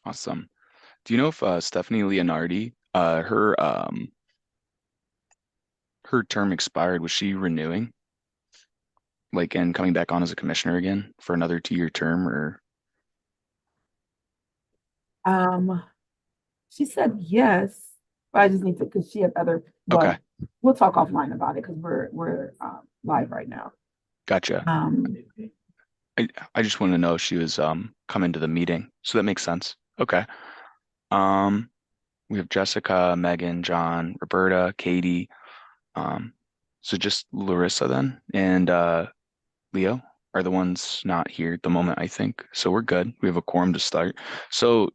Awesome. Do you know if Stephanie Leonardi, her term expired? Was she renewing, like, and coming back on as a commissioner again for another 2-year term, or Um, she said yes, but I just need to because she had other. okay, Well, we'll talk offline about it because we're live right now. gotcha. Um, I just wanted to know if she was coming to the meeting, so that makes sense. Okay. Um, we have Jessica, Megan, John, Roberta, Katie. Um, so just Larissa then, and Leo are the ones not here at the moment, I think. So we're good. We have a quorum to start. So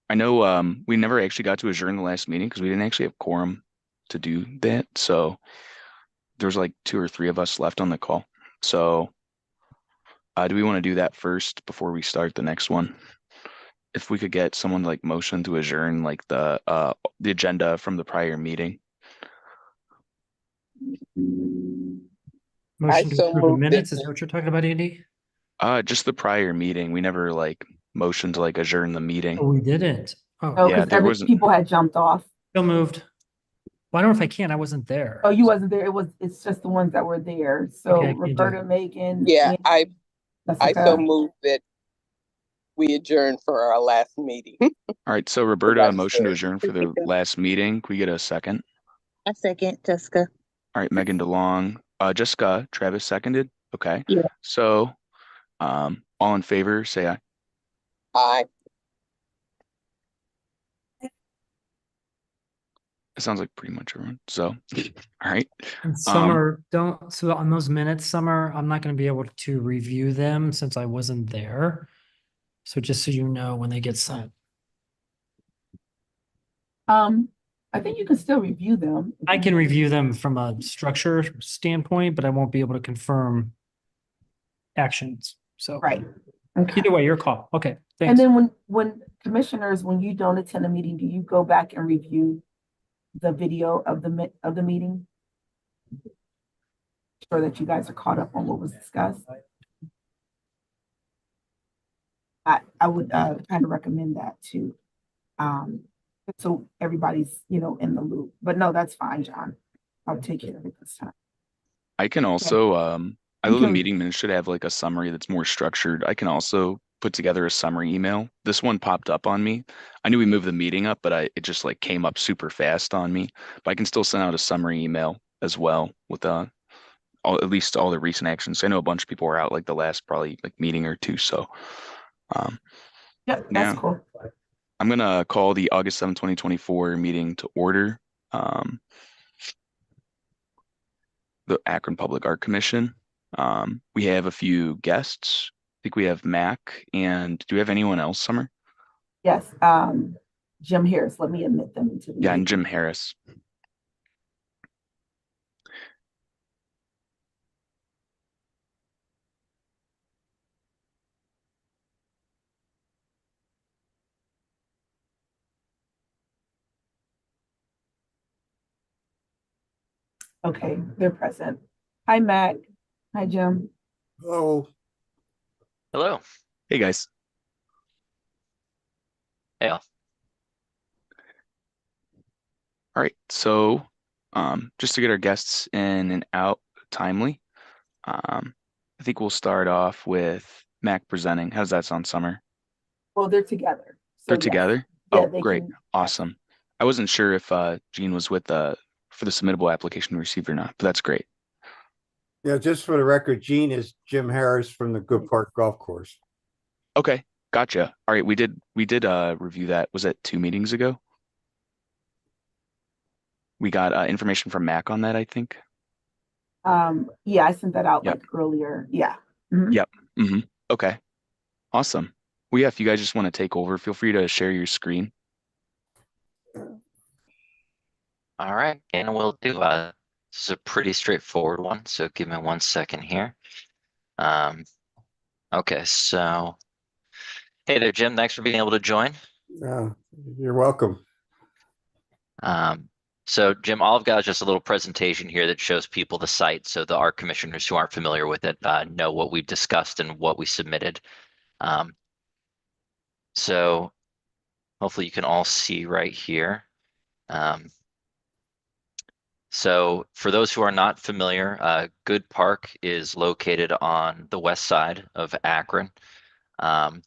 I know we never actually got to adjourn the last meeting because we didn't actually have quorum to do that. So there's like 2 or 3 of us left on the call. So do we want to do that first before we start the next one? If we could get someone to, like, motion to adjourn like the agenda from the prior meeting. I Motion to so approve the moved it. minutes. Is that what you're talking about, Andy? Just the prior meeting. We never like motioned to like adjourn the Oh, meeting. we didn't. Oh, no, Yeah, because there every wasn't. people had jumped off. still moved. Well, I don't know if I can. I wasn't Oh, there. you wasn't there. It's just the ones that were there. Okay, So I can't do Roberta, it. Megan, Yeah, and I so Jessica. moved that we adjourned for our last meeting. All right, so Because Roberta I motioned to shared. adjourn for the last meeting. Can we get a second? I second Jessica. All right, Megan DeLong. Jessica, Travis seconded. Okay. Yeah. So, all in favor, say aye. Aye. It sounds like pretty much everyone. So, all right. And Um, Summer, don't, so on those minutes, Summer, I'm not going to be able to review them since I wasn't there. So just so you know when they get sent. Um, I think you can still review them. I can review them from a structure standpoint, but I won't be able to confirm actions. So Right. Okay. either way, your call. Okay, And thanks. then when commissioners, when you don't attend a meeting, do you go back and review the video of the meeting? Sure that you guys are caught up on what was discussed. I would kind of recommend that too. Um, so everybody's, in the loop. But no, that's fine, John. I'll take care of it this time. I can Okay. also, I You know the can, meeting minutes should have like a summary that's more structured. I can also put together a summary email. This one popped up on me. I knew we moved the meeting up, but it just like came up super fast on me. But I can still send out a summary email as well with at least all the recent actions. I know a bunch of people were out like the last probably like meeting or two. So, um, yep, that's yeah, cool. I'm gonna call the August 7th, 2024 meeting to order. Um, the Akron Public Art Commission. We have a few guests. I think we have Mac, and do we have anyone else, Summer? Yes, Jim Harris, let me admit them into the Yeah, and meeting. Jim Harris. Okay, they're present. Hi, Mac. Hi, Jim. Oh, Hello. Hey guys. Hey, all. All right, so just to get our guests in and out timely, I think we'll start off with Mac presenting. How does that sound, Summer? Well, they're together. They're So yes, together? yeah, Oh, they great. can. Yes. Awesome. I wasn't sure if Gene was with for the submittable application received or not, but that's great. yeah, just for the record, Gene is Jim Harris from the Good Park Golf Course. Okay, gotcha. All right, we did review that. Was it 2 meetings ago? We got information from Mac on that, I think. Yeah, I sent that out Yep. like earlier. Yeah. Mhm. Yep. Okay. Awesome. Well, yeah, if you guys just want to take over, feel free to share your screen. All right, and we'll do this is a pretty straightforward one, so give me 1 second here. Um, okay, so hey there, Jim. Thanks for being able to join. Yeah, you're welcome. So Jim, all I've got is just a little presentation here that shows people the site, so the art commissioners who aren't familiar with it know what we've discussed and what we submitted. So hopefully you can all see right here. Um, so for those who are not familiar, Good Park is located on the west side of Akron. Um,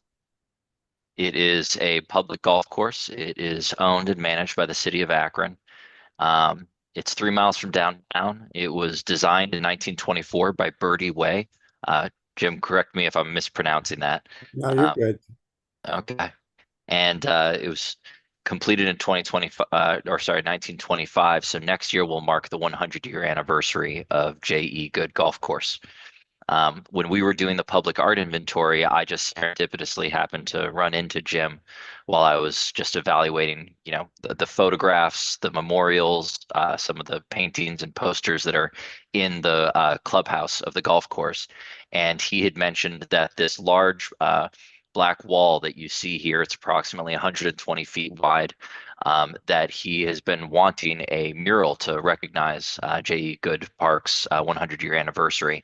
it is a public golf course. It is owned and managed by the city of Akron. It's 3 miles from downtown. It was designed in 1924 by Bertie Way. Jim, correct me if I'm mispronouncing that. No, you're Um, good. okay. And it was completed in 2025, or sorry, 1925. So next year will mark the 100-year anniversary of J.E. Good Golf Course. When we were doing the public art inventory, I just serendipitously happened to run into Jim while I was just evaluating, the photographs, the memorials, some of the paintings and posters that are in the clubhouse of the golf course. And he had mentioned that this large black wall that you see here, it's approximately 120 feet wide, that he has been wanting a mural to recognize J.E. Good Park's 100-year anniversary.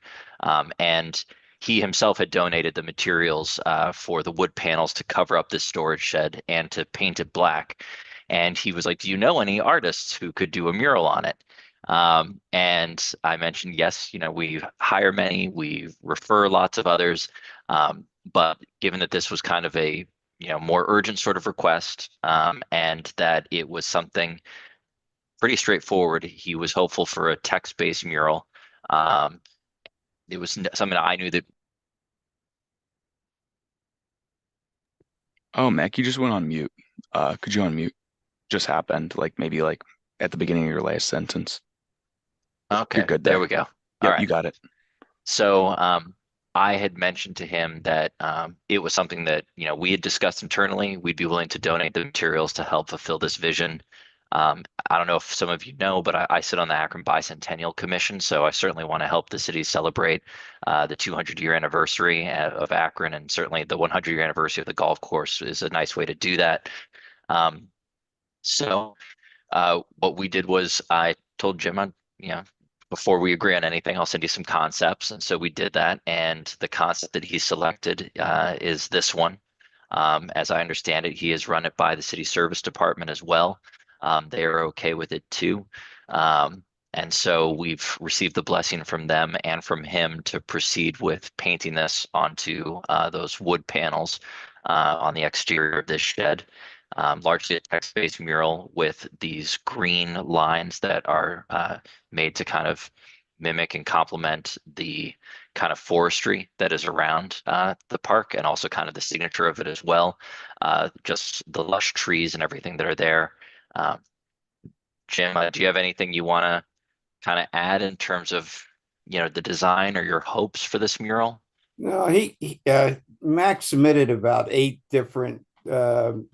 And he himself had donated the materials for the wood panels to cover up this storage shed and to paint it black. And he was like, "Do you know any artists who could do a mural on it?" And I mentioned, yes, we hire many, we refer lots of others. But given that this was kind of a more urgent sort of request, and that it was something pretty straightforward, he was hopeful for a text-based mural. It was something I knew that. Oh, Mac, you just went on mute. Could you unmute? Just happened, like maybe like at the beginning of your last sentence. You're Okay, good there there. we go. All Yep, you right. got it. So I had mentioned to him that it was something that we had discussed internally. We'd be willing to donate the materials to help fulfill this vision. I don't know if some of you know, but I sit on the Akron Bicentennial Commission, so I certainly want to help the city celebrate the 200-year anniversary of Akron, and certainly the 100-year anniversary of the golf course is a nice way to do that. Um, so what we did was I told Jim, before we agree on anything, I'll send you some concepts. And so we did that. And the concept that he selected is this one. As I understand it, he has run it by the city service department as well. They are okay with it too. Um, and so we've received the blessing from them and from him to proceed with painting this onto those wood panels on the exterior of this shed. Largely a text-based mural with these green lines that are made to kind of mimic and complement the kind of forestry that is around the park, and also kind of the signature of it as well. Just the lush trees and everything that are there. Um, Jim, do you have anything you want to kind of add in terms of the design or your hopes for this mural? No, Max submitted about 8 different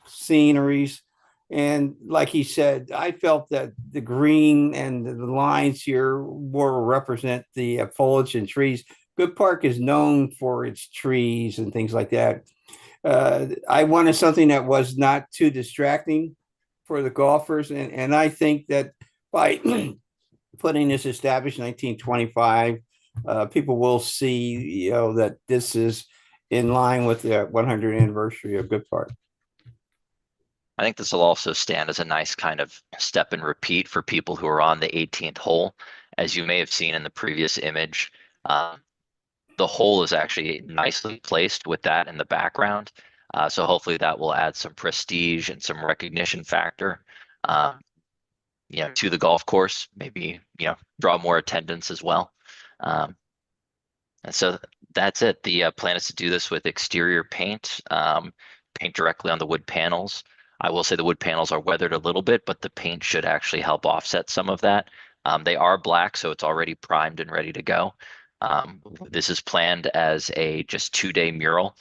sceneries. And like he said, I felt that the green and the lines here more represent the foliage and trees. Good Park is known for its trees and things like that. I wanted something that was not too distracting for the golfers. And I think that by putting this established in 1925, people will see, that this is in line with the 100th anniversary of Good Park. I think this will also stand as a nice kind of step and repeat for people who are on the 18th hole. As you may have seen in the previous image, the hole is actually nicely placed with that in the background. So hopefully that will add some prestige and some recognition factor, to the golf course, maybe, draw more attendance as well. And so that's it. The plan is to do this with exterior paint, paint directly on the wood panels. I will say the wood panels are weathered a little bit, but the paint should actually help offset some of that. They are black, so it's already primed and ready to go. This is planned as a just 2-day mural.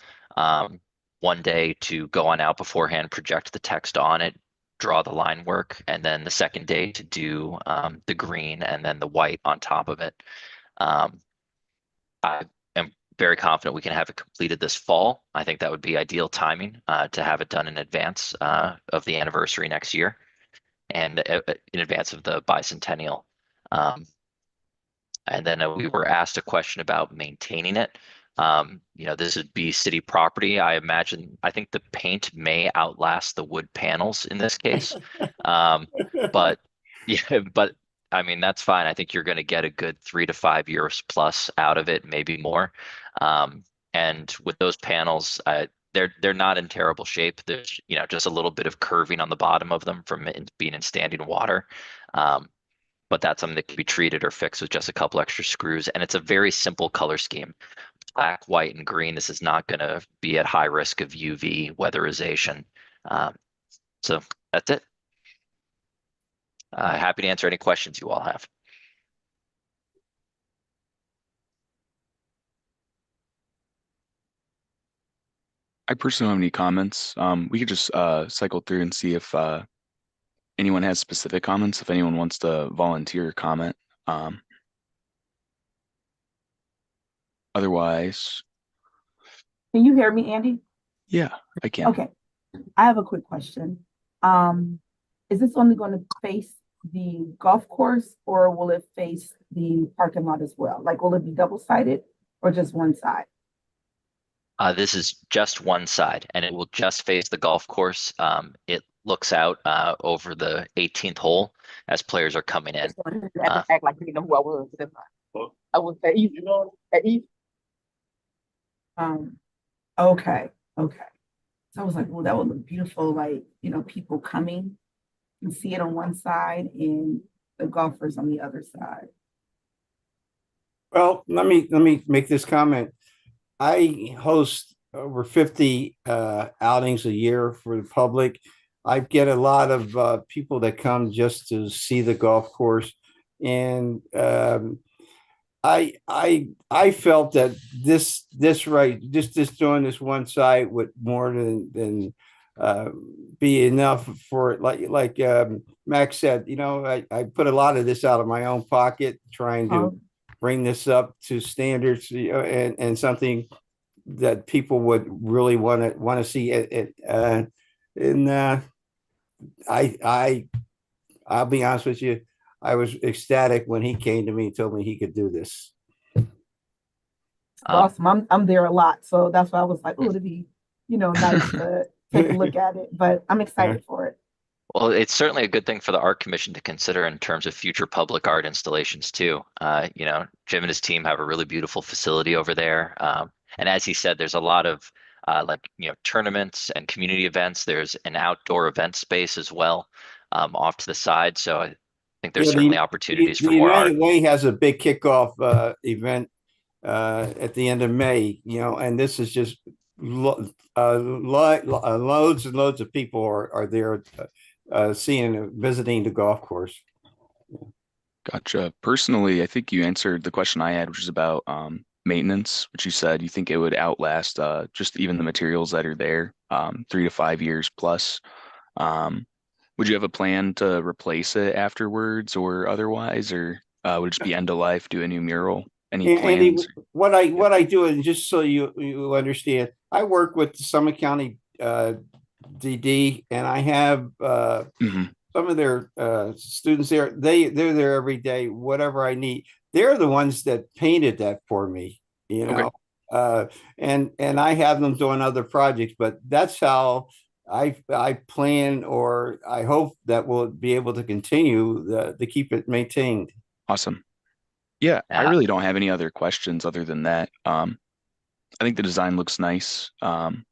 One day to go on out beforehand, project the text on it, draw the line work, and then the second day to do the green and then the white on top of it. I am very confident we can have it completed this fall. I think that would be ideal timing to have it done in advance of the anniversary next year, and in advance of the bicentennial. And then we were asked a question about maintaining it. This would be city property. I think the paint may outlast the wood panels in this case. But yeah, but I mean, that's fine. I think you're going to get a good 3 to 5 years plus out of it, maybe more. And with those panels, they're not in terrible shape. There's, just a little bit of curving on the bottom of them from being in standing water. But that's something that can be treated or fixed with just a couple extra screws. And it's a very simple color scheme. Black, white, and green. This is not going to be at high risk of UV weatherization. So that's it. Happy to answer any questions you all have. I personally don't have any comments. We could just cycle through and see if anyone has specific comments, if anyone wants to volunteer a comment. Otherwise, Can you hear me, Andy? yeah, I can. Okay, I have a quick question. Is this only going to face the golf course or will it face the parking lot as well? Like, will it be double-sided or just one side? This is just one side, and it will just face the golf course. It looks out over the 18th hole as players are coming in. Act like you know who I was. I was at East. At East. Okay, okay. So I was like, well, that would look beautiful, like, people coming and see it on one side and the golfers on the other side. Well, let me make this comment. I host over 50 outings a year for the public. I get a lot of people that come just to see the golf course, and I felt that this just doing this one side would more than be enough for it. Like Max said, I put a lot of this out of my own pocket trying to bring this up to standards, and something that people would really want to see it. And I'll be honest with you, I was ecstatic when he came to me and told me he could do this. Awesome. I'm there a lot, so that's why I was like, oh, it'd be, nice to take a look at it. But I'm excited for it. Well, it's certainly a good thing for the art commission to consider in terms of future public art installations too. Jim and his team have a really beautiful facility over there. And as he said, there's a lot of tournaments and community events. There's an outdoor event space as well, off to the side. So I think there's certainly opportunities for more art. United Way has a big kickoff event at the end of May, and this is just loads and loads of people are there visiting the golf course. Gotcha. Personally, I think you answered the question I had, which is about maintenance, which you said you think it would outlast just even the materials that are there, 3 to 5 years plus. Would you have a plan to replace it afterwards or otherwise, or would it just be end of life, do a new mural? Any Andy, plans? what I do, and just so you understand, I work with the Summit County DD, and I have some of their students there. They're there every day, whatever I need. They're the ones that painted that for me, Okay. And I have them doing other projects, but that's how I plan, or I hope that we'll be able to continue to keep it maintained. Awesome. Yeah, I really don't have any other questions other than that. I think the design looks nice. And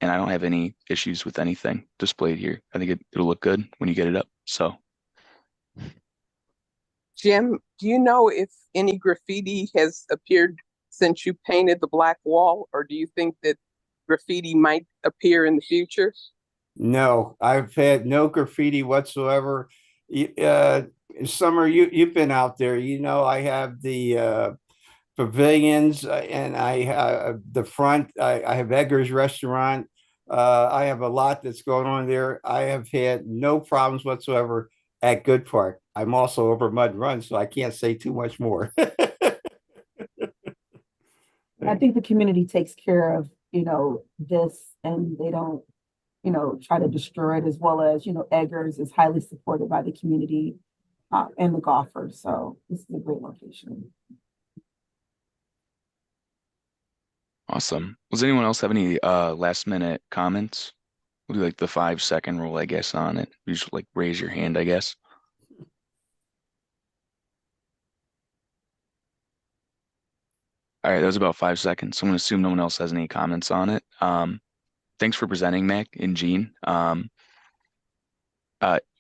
I don't have any issues with anything displayed here. I think it'll look good when you get it up. So, Jim, do you know if any graffiti has appeared since you painted the black wall, or do you think that graffiti might appear in the future? No, I've had no graffiti whatsoever. Summer, you've been out there. I have the pavilions, and I have the front. I have Edgar's restaurant. I have a lot that's going on there. I have had no problems whatsoever at Good Park. I'm also over Mud Run, so I can't say too much more. I think the community takes care of, this, and they don't, try to destroy it, as well as, Eggers is highly supported by the community and the golfers. So this is a great location. Awesome. Does anyone else have any last minute comments? We'll do like the 5 second rule, I guess, on it. You just like raise your hand, I guess. All right, that was about 5 seconds. So I'm gonna assume no one else has any comments on it. Thanks for presenting, Mac and Gene. Uh,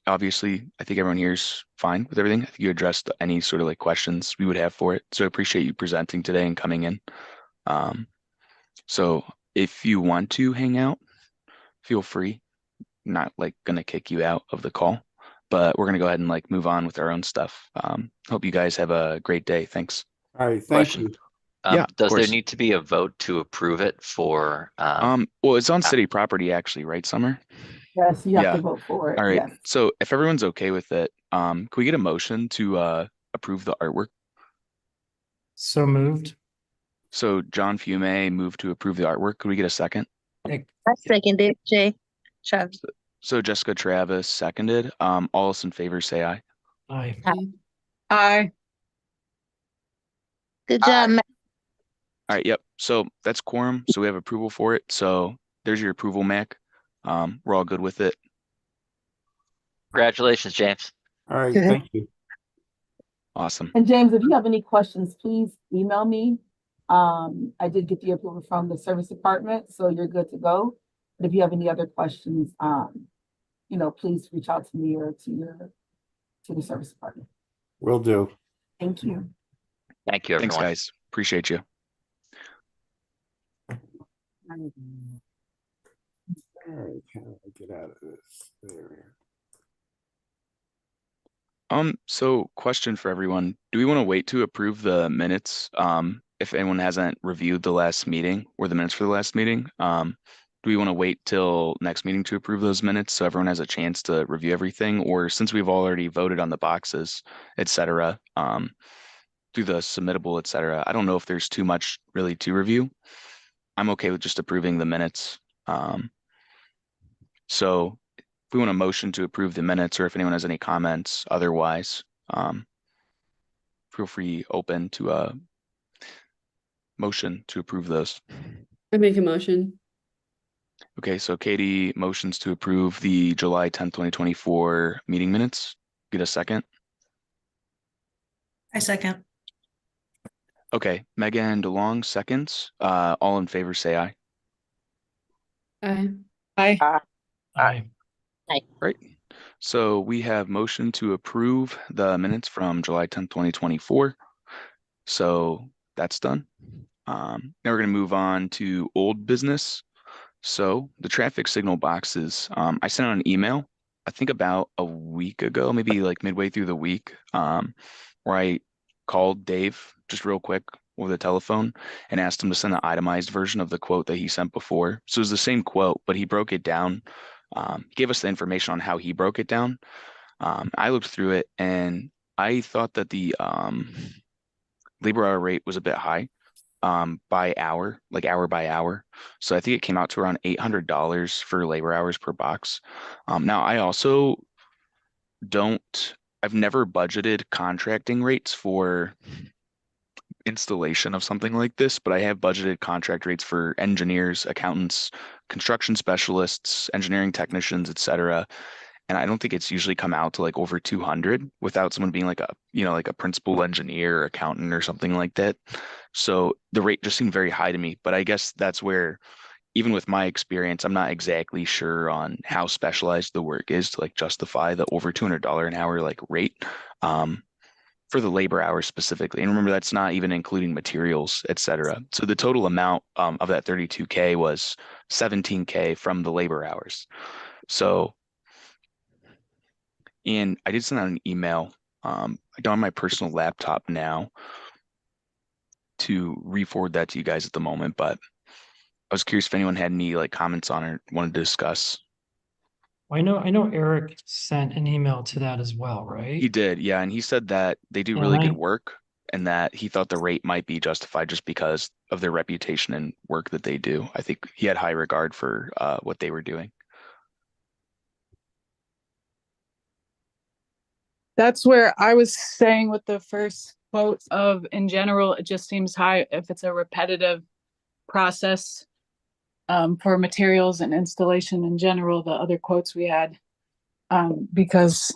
obviously, I think everyone here's fine with everything. I think you addressed any sort of like questions we would have for it. So I appreciate you presenting today and coming in. Um, so if you want to hang out, feel free. Not like gonna kick you out of the call, but we're gonna go ahead and like move on with our own stuff. Hope you guys have a great day. Thanks. All right, thank Question. you. Yeah, of Does there course. need to be a vote to approve it for, Well, it's on city property actually, right, Summer? Yes, you have to Yeah. vote for it. All right. Yes. So if everyone's okay with it, can we get a motion to approve the artwork? So moved. So John Fume moved to approve the artwork. Could we get a second? Nick, I seconded Jay. Travis. So Jessica Travis seconded. All us in favor say aye. aye. Aye. Good job, Matt. All right, yep. So that's quorum. So we have approval for it. So there's your approval, Mac. We're all good with it. congratulations, James. All right, thank you. Awesome. And James, if you have any questions, please email me. I did get the approval from the service department, so you're good to go. But if you have any other questions, please reach out to me or to the service department. Will do. Thank you. Thank you, Thanks, everyone. guys. Appreciate you. All right, how do I get out of this? There. So question for everyone. Do we want to wait to approve the minutes? If anyone hasn't reviewed the last meeting or the minutes for the last meeting, do we want to wait till next meeting to approve those minutes so everyone has a chance to review everything? Or since we've already voted on the boxes, et cetera, do the submittable, et cetera, I don't know if there's too much really to review. I'm okay with just approving the minutes. So if we want a motion to approve the minutes or if anyone has any comments otherwise, feel free open to a motion to approve those. I make a motion. Okay, so Katie motions to approve the July 10th, 2024 meeting minutes. Get a second. I second. Okay, Megan DeLong seconds. All in favor say aye. Aye. Aye. Aye. Right. So we have motion to approve the minutes from July 10th, 2024. So that's done. Now we're going to move on to old business. So the traffic signal boxes, I sent out an email, I think about a week ago, maybe like midway through the week, where I called Dave just real quick over the telephone and asked him to send an itemized version of the quote that he sent before. So it was the same quote, but he broke it down. He gave us the information on how he broke it down. I looked through it and I thought that the labor hour rate was a bit high by hour, like hour by hour. So I think it came out to around $800 for labor hours per box. Now I also I've never budgeted contracting rates for installation of something like this, but I have budgeted contract rates for engineers, accountants, construction specialists, engineering technicians, etc. And I don't think it's usually come out to like over 200 without someone being like like a principal engineer or accountant or something like that. So the rate just seemed very high to me, but I guess that's where even with my experience, I'm not exactly sure on how specialized the work is to like justify the over $200 an hour like rate. For the labor hours specifically. And remember, that's not even including materials, et cetera. So the total amount of that 32K was 17K from the labor hours. So, and I did send out an email. I don't have my personal laptop now to re-forward that to you guys at the moment, but I was curious if anyone had any like comments on it, wanted to discuss. I know Eric sent an email to that as well, right? He did, yeah, and he said that they do And really good work and that he thought the rate might be justified just because of their reputation and work that they do. I think he had high regard for what they were doing. That's where I was saying with the first quote of in general, it just seems high if it's a repetitive process for materials and installation in general, the other quotes we had. Because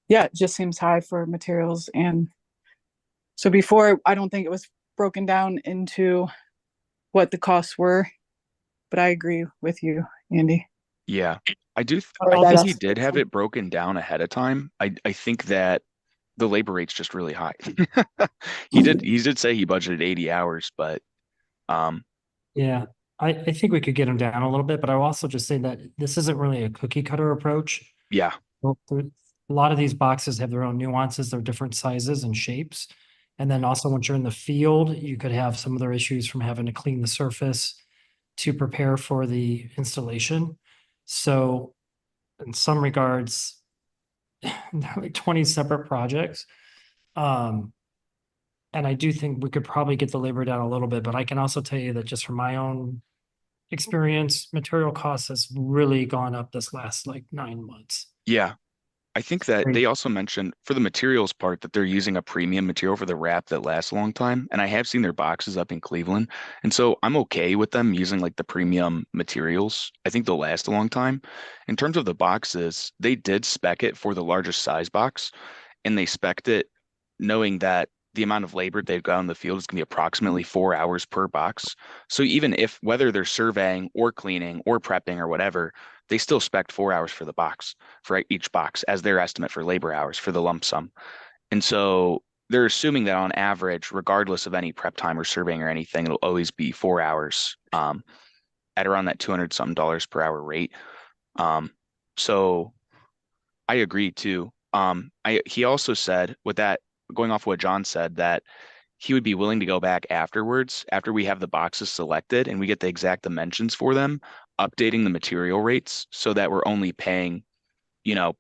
yeah, it just seems high for materials. And so before, I don't think it was broken down into what the costs were, but I agree with you, Andy. Yeah, I do. Or I think he that's- did have it broken down ahead of time. I think that the labor rate's just really high. He did say he budgeted 80 hours, but um Yeah, I think we could get them down a little bit, but I will also just say that this isn't really a cookie cutter approach. yeah, Well, a lot of these boxes have their own nuances, they're different sizes and shapes. And then also once you're in the field, you could have some other issues from having to clean the surface to prepare for the installation. So in some regards, they're like 20 separate projects. And I do think we could probably get the labor down a little bit, but I can also tell you that just from my own experience, material costs has really gone up this last like 9 months. yeah. I think that Great. they also mentioned for the materials part that they're using a premium material for the wrap that lasts a long time. And I have seen their boxes up in Cleveland. And so I'm okay with them using like the premium materials. I think they'll last a long time. In terms of the boxes, they did spec it for the largest size box, and they spec'd it knowing that the amount of labor they've got in the field is going to be approximately 4 hours per box. So even if whether they're surveying or cleaning or prepping or whatever, they still spec 4 hours for the box for each box as their estimate for labor hours for the lump sum. And so they're assuming that on average, regardless of any prep time or surveying or anything, it'll always be 4 hours at around that 200 something dollars per hour rate. So I agree too. He also said with that, going off what John said, that he would be willing to go back afterwards, after we have the boxes selected and we get the exact dimensions for them, updating the material rates so that we're only paying,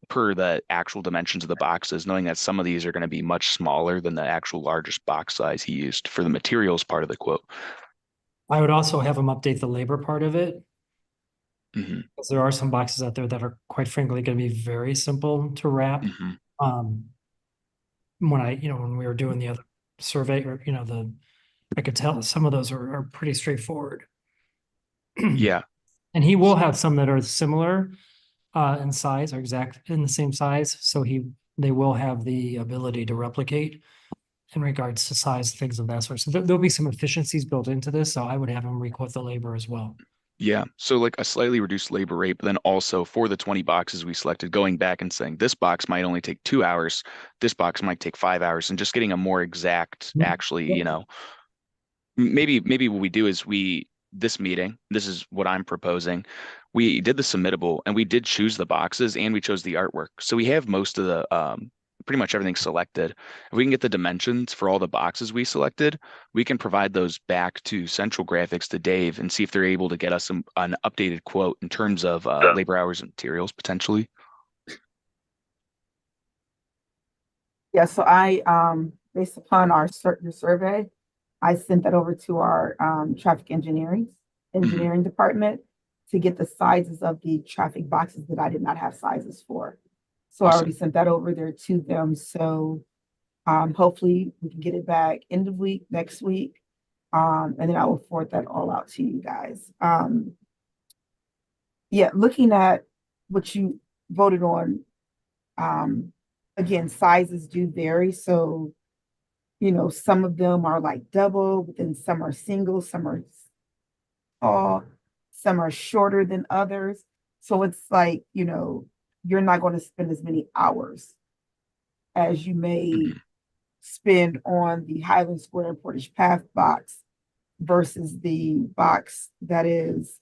per the actual dimensions of the boxes, knowing that some of these are going to be much smaller than the actual largest box size he used for the materials part of the quote. I would also have them update the labor part of it, Hmm. because there are some boxes out there that are quite frankly going to be very simple to wrap. Hmm. When we were doing the other survey or, I could tell some of those are pretty straightforward. Yeah. And he will have some that are similar in size or exact in the same size. So they will have the ability to replicate in regards to size, things of that sort. So there'll be some efficiencies built into this. So I would have him requote the labor as well. Yeah. So like a slightly reduced labor rate, but then also for the 20 boxes we selected, going back and saying this box might only take 2 hours, this box might take 5 hours, and just getting a more exact, actually, maybe what we do is this meeting, this is what I'm proposing. We did the submittable and we did choose the boxes and we chose the artwork. So we have most of the pretty much everything selected. If we can get the dimensions for all the boxes we selected, we can provide those back to Central Graphics to Dave and see if they're able to get us an updated quote in terms of labor hours and materials potentially. Yeah, so based upon our certain survey, I sent that over to our traffic engineering department to get the sizes of the traffic boxes that I did not have sizes for. So I already sent that over there to them. So hopefully we can get it back end of week, next week. And then I will forward that all out to you guys. Yeah, looking at what you voted on, again, sizes do vary. So, some of them are like double, but then some are single, some are tall, some are shorter than others. So it's like, you're not going to spend as many hours as you may spend on the Highland Square and Portage Path box versus the box that is,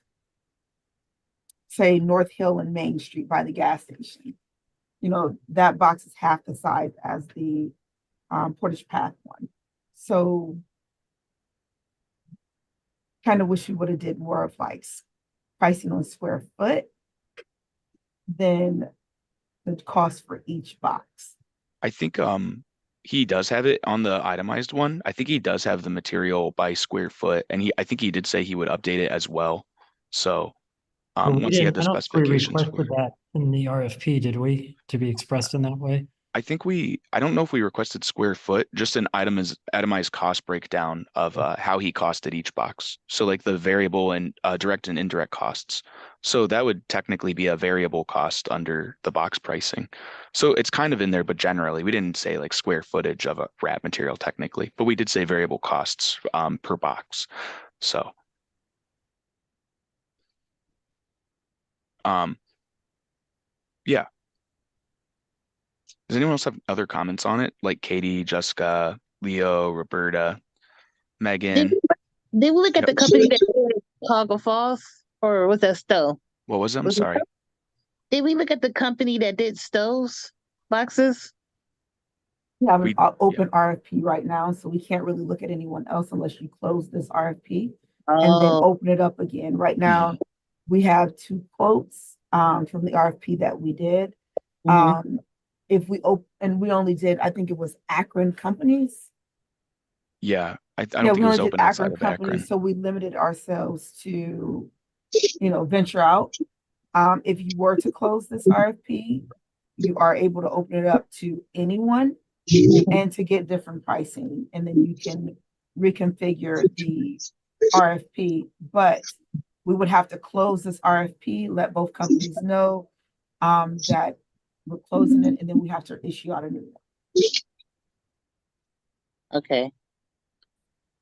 say, North Hill and Main Street by the gas station. That box is half the size as the Portage Path one. So kind of wish we would have did more of like pricing on square foot than the cost for each box. I think he does have it on the itemized one. I think he does have the material by square foot, and I think he did say he would update it as well. So once he had the I don't think we specifications for requested it. that in the RFP, did we? To be expressed in that way? I don't know if we requested square foot, just an itemized cost breakdown of how he costed each box. So like the variable and direct and indirect costs. So that would technically be a variable cost under the box pricing. So it's kind of in there, but generally we didn't say like square footage of a wrap material technically, but we did say variable costs per box. So um yeah. Does anyone else have other comments on it? Like Katie, Jessica, Leo, Roberta, Did Megan? we, did we look at Yep. the company that did Toggle Falls, or was that Stowe? What was it? I'm Was it sorry. Did we look at the company that did Stowe's boxes? We have an We yeah. open RFP right now, so we can't really look at anyone else unless you close this RFP and then Oh, open it up again. Right now, we have two quotes from the RFP that we did. mhm. If we open, and we only did, I think it was Akron companies. Yeah, I don't Yeah, think we it only was did open outside Akron of companies, Akron. so we limited ourselves to, venture out. If you were to close this RFP, you are able to open it up to anyone and to get different pricing, and then you can reconfigure the RFP. But we would have to close this RFP, let both companies know that we're closing it, and then we have to issue out a new one. Okay. And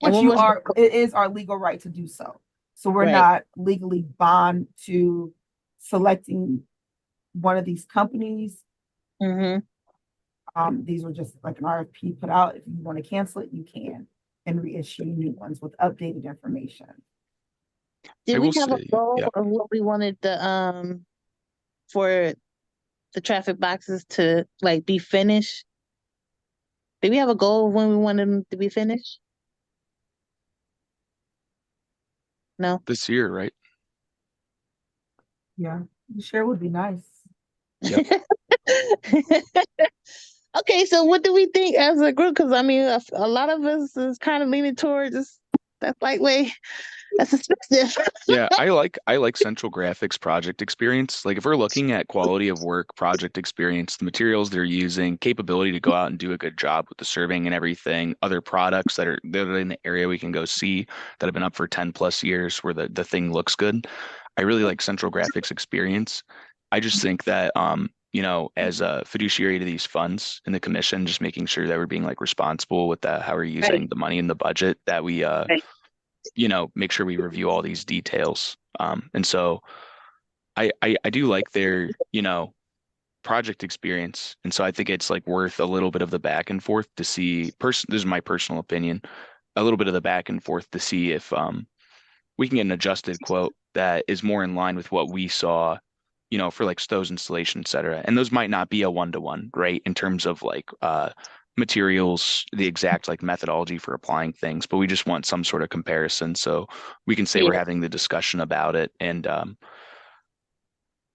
Which when was the it is our legal right to do so. So we're right? not legally bound to selecting one of these companies. Mm-hmm. These were just like an RFP put out. If you want to cancel it, you can and reissue new ones with updated information. Did I we will have a say, goal yeah, of what we wanted the for the traffic boxes to like be finished? Did we have a goal of when we wanted them to be finished? No. this year, right? Yeah, share would be nice. Yep. Okay, so what do we think as a group? Because I mean, a lot of us is kind of leaning towards that's lightweight. That's expensive. Yeah, I like Central Graphics project experience. Like if we're looking at quality of work, project experience, the materials they're using, capability to go out and do a good job with the surveying and everything, other products that are in the area we can go see that have been up for 10 plus years where the thing looks good. I really like Central Graphics experience. I just think that as a fiduciary to these funds in the commission, just making sure that we're being like responsible with how we're using the money in the budget, that we Right. make sure we review all these details. And so I do like their, project experience. And so I think it's like worth a little bit of the back and forth to see this is my personal opinion, a little bit of the back and forth to see if we can get an adjusted quote that is more in line with what we saw, for like Stowe's installation, et cetera. And those might not be a one-to-one, right? In terms of like materials, the exact like methodology for applying things, but we just want some sort of comparison so we can say we're Yeah. having the discussion about it. And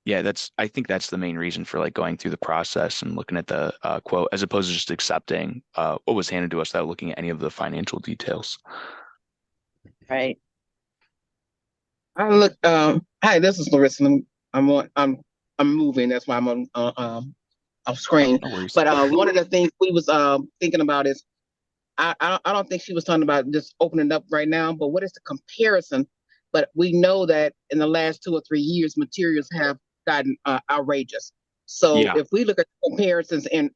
yeah, I think that's the main reason for like going through the process and looking at the quote as opposed to just accepting what was handed to us without looking at any of the financial details. Right. I look. Hi, this is Larissa. I'm moving. That's why I'm on off Oh, screen. no worries. But one of the things we was thinking about is I don't think she was talking about just opening up right now. But what is the comparison? But we know that in the last 2 or 3 years, materials have gotten outrageous. So Yeah. if we look at comparisons and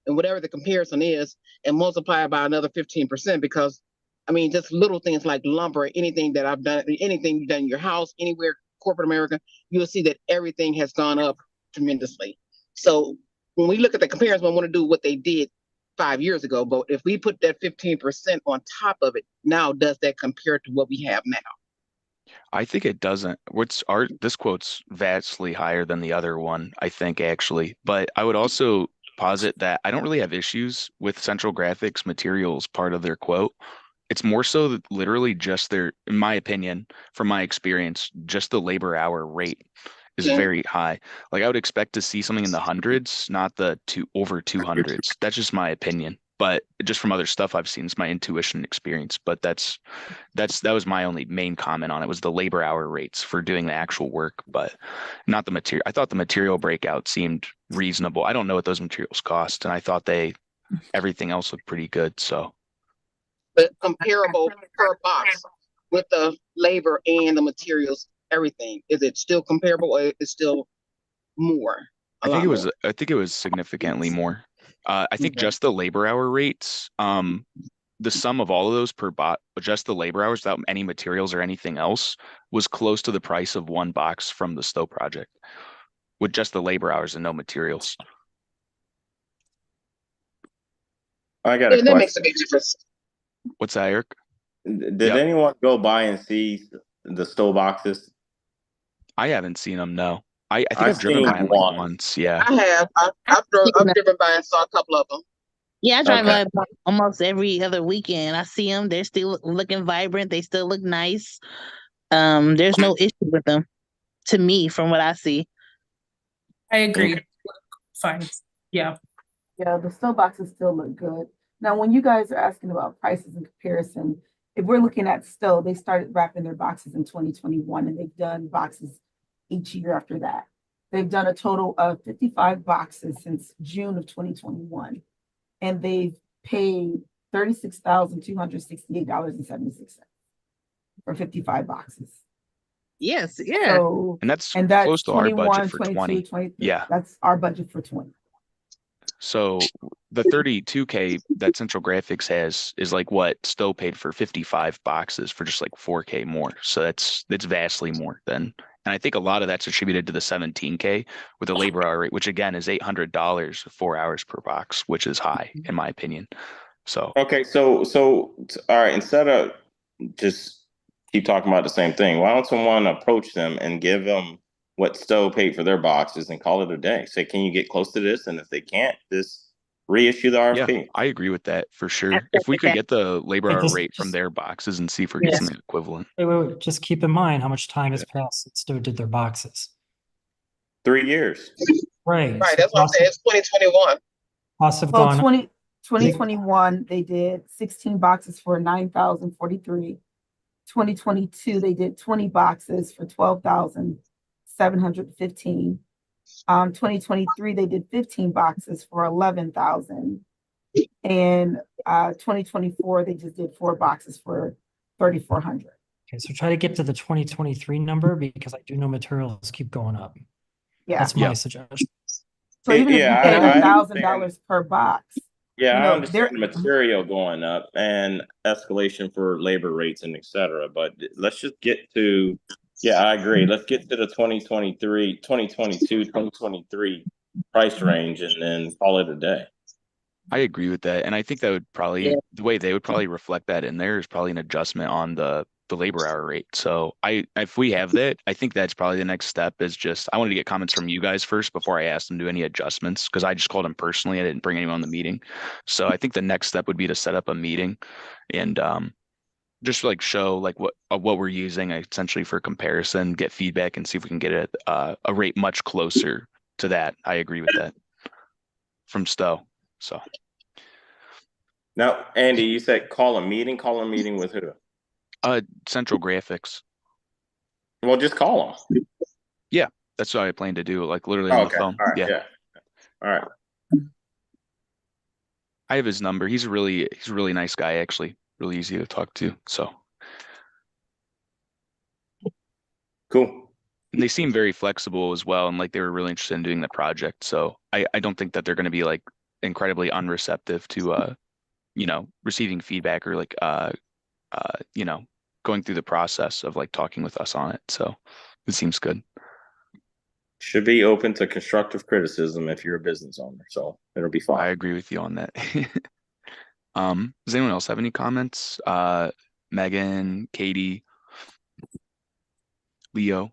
whatever the comparison is, and multiply it by another 15%, because I mean, just little things like lumber, anything that I've done, anything you've done in your house, anywhere, corporate America, you'll see that everything has gone up tremendously. So when we look at the comparison, I want to do what they did 5 years ago. But if we put that 15% on top of it, now does that compare to what we have now? I think it doesn't. This quote's vastly higher than the other one, I think actually. But I would also posit that I don't really have issues with Central Graphics materials part of their quote. It's more so that literally just in my opinion, from my experience, just the labor hour rate is Okay. very high. Like I would expect to see something in the hundreds, not the over 200s. That's just my opinion. but just from other stuff I've seen, it's my intuition experience. But that was my only main comment on it, was the labor hour rates for doing the actual work, but not the material. I thought the material breakout seemed reasonable. I don't know what those materials cost, and I thought everything else looked pretty good. So But comparable per box with the labor and the materials, everything, is it still comparable or is it still more? I think it was significantly more. I think Okay. just the labor hour rates, the sum of all of those per bot, just the labor hours without any materials or anything else, was close to the price of one box from the Stowe project, with just the labor hours and no materials. I got a That question. makes a big difference. What's that, Eric? Did Yep. anyone go by and see the Stowe boxes? I haven't seen them. No, I think I've I've driven seen by them like one. once. Yeah. I have. I've driven by and saw a couple of them. Yeah, I drive Okay. by almost every other weekend. I see them. They're still looking vibrant. They still look nice. There's no issue with them, to me, from what I see. I agree. Okay. Fine. Yeah. Yeah, the Stowe boxes still look good. Now, when you guys are asking about prices in comparison, if we're looking at Stowe, they started wrapping their boxes in 2021, and they've done boxes each year after that. They've done a total of 55 boxes since June of 2021, and they've paid $36,268.76 for 55 boxes. Yes, yeah. So, And that's and that's close to our budget 21, for 22, 20. 23. Yeah. That's our budget for 20. So the 32K that Central Graphics has is like what Stowe paid for 55 boxes for just like 4K more. So that's vastly more than, and I think a lot of that's attributed to the 17K with the labor hour rate, which again is $800 for 4 hours per box, which is high in my opinion. So Okay, so all right, instead of just keep talking about the same thing, why don't someone approach them and give them what Stowe paid for their boxes and call it a day? Say, can you get close to this? And if they can't, just reissue the yeah, RFP. I agree with that for I sure. If we second could that. get the labor Hey, hour just- rate from just- their boxes and see if we Yes. get something equivalent. Wait. Just keep in mind how much time has passed since Stowe did their boxes. 3 years. Right. Right, so that's what I'm saying. It's 2021. costs have So gone up. 2021, they did 16 boxes for 9,043. 2022, they did 20 boxes for 12,715. 2023, they did 15 boxes for 11,000. And 2024, they just did 4 boxes for 3,400. Okay, so try to get to the 2023 number because I do know materials keep going up. Yeah. That's my Yeah. suggestion. So even if you Yeah, paid I $1,000 per box, Yeah, you I know, understand the material going up and escalation for labor rates and et cetera, but let's just get to, yeah, I agree. Let's get to the 2023 price range and then call it a day. I agree with that. And I think that would probably, Yeah. the way they would probably reflect that in there is probably an adjustment on the labor hour rate. So if we have that, I think that's probably the next step is just, I wanted to get comments from you guys first before I asked them to do any adjustments because I just called them personally. I didn't bring anyone on the meeting. So I think the next step would be to set up a meeting and just like show like what we're using essentially for comparison, get feedback and see if we can get a rate much closer to that. I agree with that from Stowe. So Now, Andy, you said call a meeting with who? Central Graphics. Well, just call them. Yeah, that's what I plan to do, like literally Oh, on the okay. phone. All right. Yeah. Yeah. All right. I have his number. He's a really nice guy, actually. Really easy to talk to. So Cool. and they seem very flexible as well, and like they were really interested in doing the project. So I don't think that they're going to be like incredibly unreceptive to receiving feedback or like going through the process of like talking with us on it. So it seems good. Should be open to constructive criticism if you're a business owner. So it'll be I fine. agree with you on that. Does anyone else have any comments? Megan, Katie, Leo?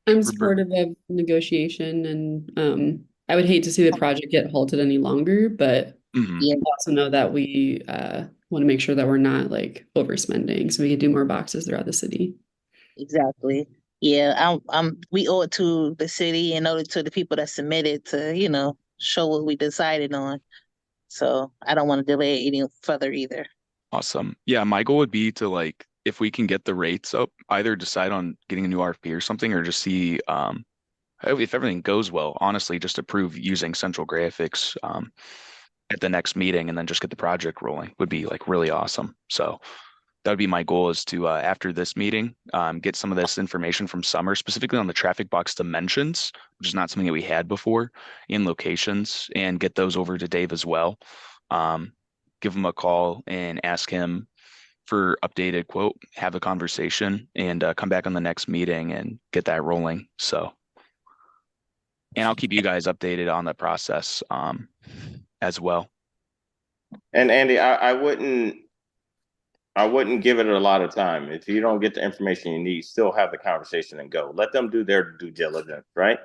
I'm supportive of negotiation and I would hate to see the project get halted any longer, but Mhm. Yeah. I also know that we want to make sure that we're not like overspending so we can do more boxes throughout the city. Exactly. Yeah, we owe it to the city and owe it to the people that submitted to, show what we decided on. So I don't want to delay it any further either. Awesome. Yeah, my goal would be to like if we can get the rates up, either decide on getting a new RFP or something, or just see if everything goes well, honestly, just approve using central graphics at the next meeting and then just get the project rolling would be like really awesome. So that would be my goal is to after this meeting, get some of this information from Summer, specifically on the traffic box dimensions, which is not something that we had before, in locations, and get those over to Dave as well. Give him a call and ask him for updated quote, have a conversation, and come back on the next meeting and get that rolling. So, and I'll keep you guys updated on the process as well. And Andy, I wouldn't give it a lot of time. If you don't get the information you need, still have the conversation and go. Let them do their due diligence, right?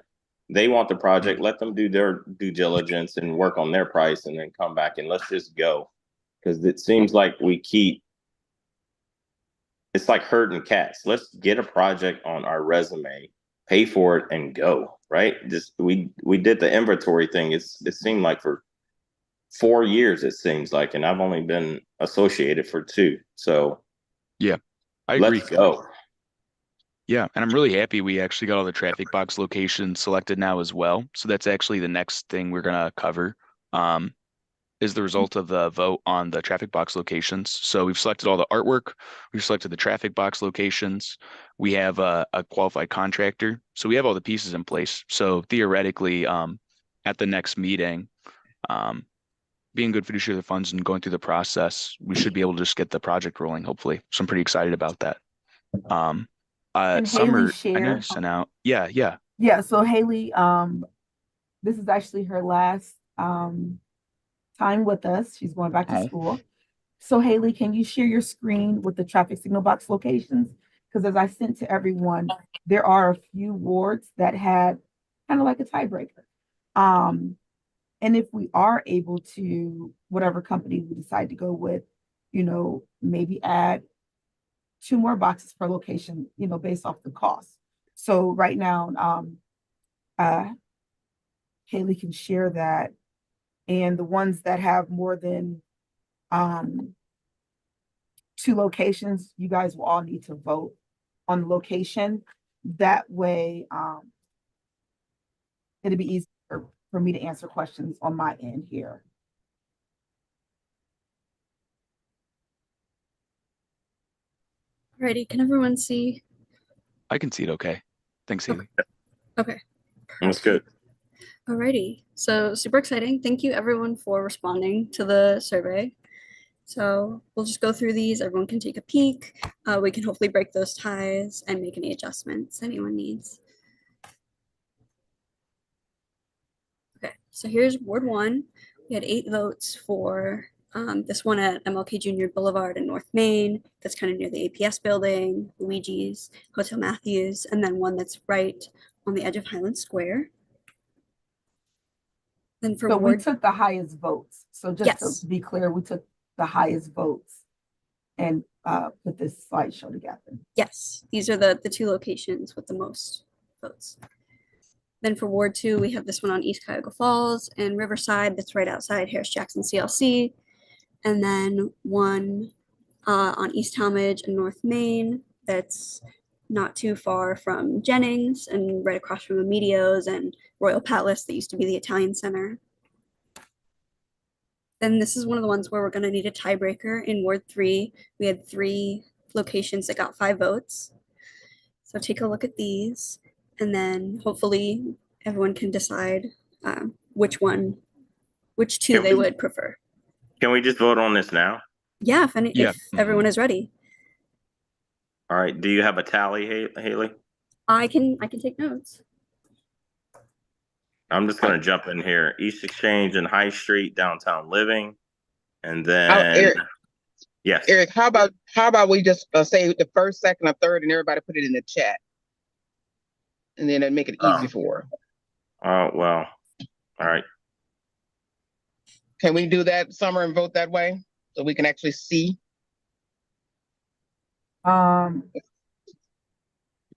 They want the project, let them do their due diligence and work on their price and then come back and let's just go. Because it seems like it's like herding cats. Let's get a project on our resume, pay for it and go, right? Just we did the inventory thing. It seemed like for 4 years, it seems like, and I've only been associated for 2. So yeah, I agree. Let's go. Yeah, and I'm really happy we actually got all the traffic box locations selected now as well. So that's actually the next thing we're gonna cover. Is the result of the vote on the traffic box locations. So we've selected all the artwork, we've selected the traffic box locations, we have a qualified contractor. So we have all the pieces in place. So theoretically, at the next meeting, being good fiduciary of the funds and going through the process, we should be able to just get the project rolling, hopefully. So I'm pretty excited about that. And Haley Summer, I know you share. sent out. Yeah, yeah. Yeah, so Haley, this is actually her last time with us. She's going back to school. So Haley, can you share your screen with the traffic signal box locations? Because as I sent to everyone, there are a few wards that had kind of like a tiebreaker. And if we are able to, whatever company we decide to go with, maybe add 2 more boxes per location, based off the cost. So right now, Haley can share that. And the ones that have more than 2 locations, you guys will all need to vote on the location. That way, it'll be easier for me to answer questions on my end here. Alrighty, can everyone see? I can see it okay. Thanks, Haley. Okay. That's good. Alrighty, so super exciting. Thank you everyone for responding to the survey. So we'll just go through these. Everyone can take a peek. We can hopefully break those ties and make any adjustments anyone needs. Okay, so here's Ward 1. We had 8 votes for this one at MLK Junior Boulevard in North Main. That's kind of near the APS building, Luigi's, Hotel Matthews, and then one that's right on the edge of Highland Square. Then for So we Ward, took the highest votes. So just Yes. to be clear, we took the highest votes and put this slideshow together. yes, these are the 2 locations with the most votes. Then for Ward 2, we have this one on East Cuyahoga Falls and Riverside that's right outside Harris Jackson CLC. And then one on East Talmadge and North Main that's not too far from Jennings and right across from Amedio's and Royal Palace that used to be the Italian Center. Then this is one of the ones where we're going to need a tiebreaker. In Ward 3, we had 3 locations that got 5 votes. So take a look at these, and then hopefully everyone can decide which 2 they would prefer. Can we just vote on this now? Yeah, if everyone is ready. All right. Do you have a tally, Haley? I can take notes. I'm just gonna jump in here. East Exchange and High Street, downtown living, and then Eric, yes. Eric, how about we just say the first, second, or third, and everybody put it in the chat, and then it'd make it easy for her. Oh well. All right. Can we do that, Summer, and vote that way so we can actually see?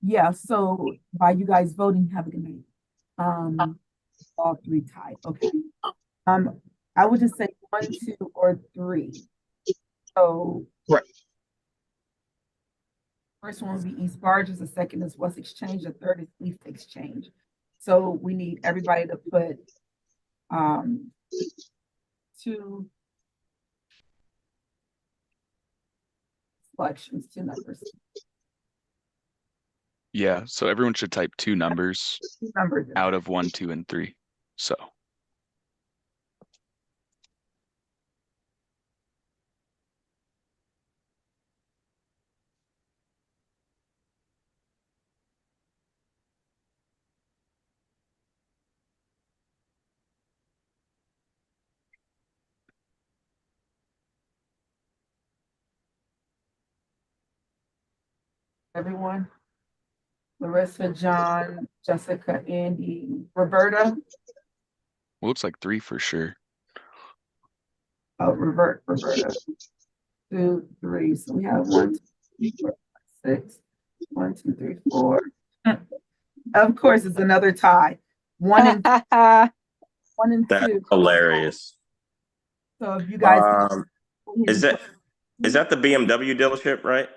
Yeah, so by you guys voting, have a good night. all three tied. Okay. I would just say 1, 2, or 3. So Right. first one would be East Barges, the second is West Exchange, the third is East Exchange. So we need everybody to put 2 selections, 2 numbers. Yeah, so everyone should type 2 numbers 2 numbers in out there. of 1, 2, and 3. So Everyone? Larissa, John, Jessica, Andy, Roberta. well, looks like 3 for sure. Oh, Roberta. 2, 3. So we have 1, 2, 3, 4, 5, 6. 1, 2, 3, 4. Of course, it's another tie. 1 and 1 and That's 2. hilarious. So if you guys can, Is that the BMW dealership, right?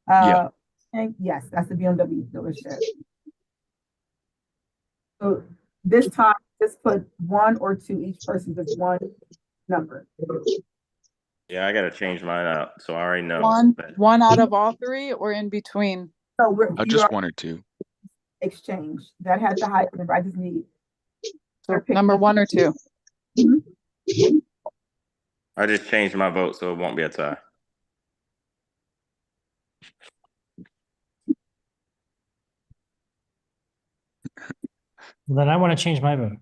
Yeah. and yes, that's the BMW dealership. So this time, just put 1 or 2 each person, just 1 number. Yeah, I gotta change mine out, so I already know. One out of all 3 or in between? So Just 1 or 2. exchange that had the hyphen. I just need number 1 or 2. Mm-hmm. I just changed my vote, so it won't be a tie. Then I want to change my vote.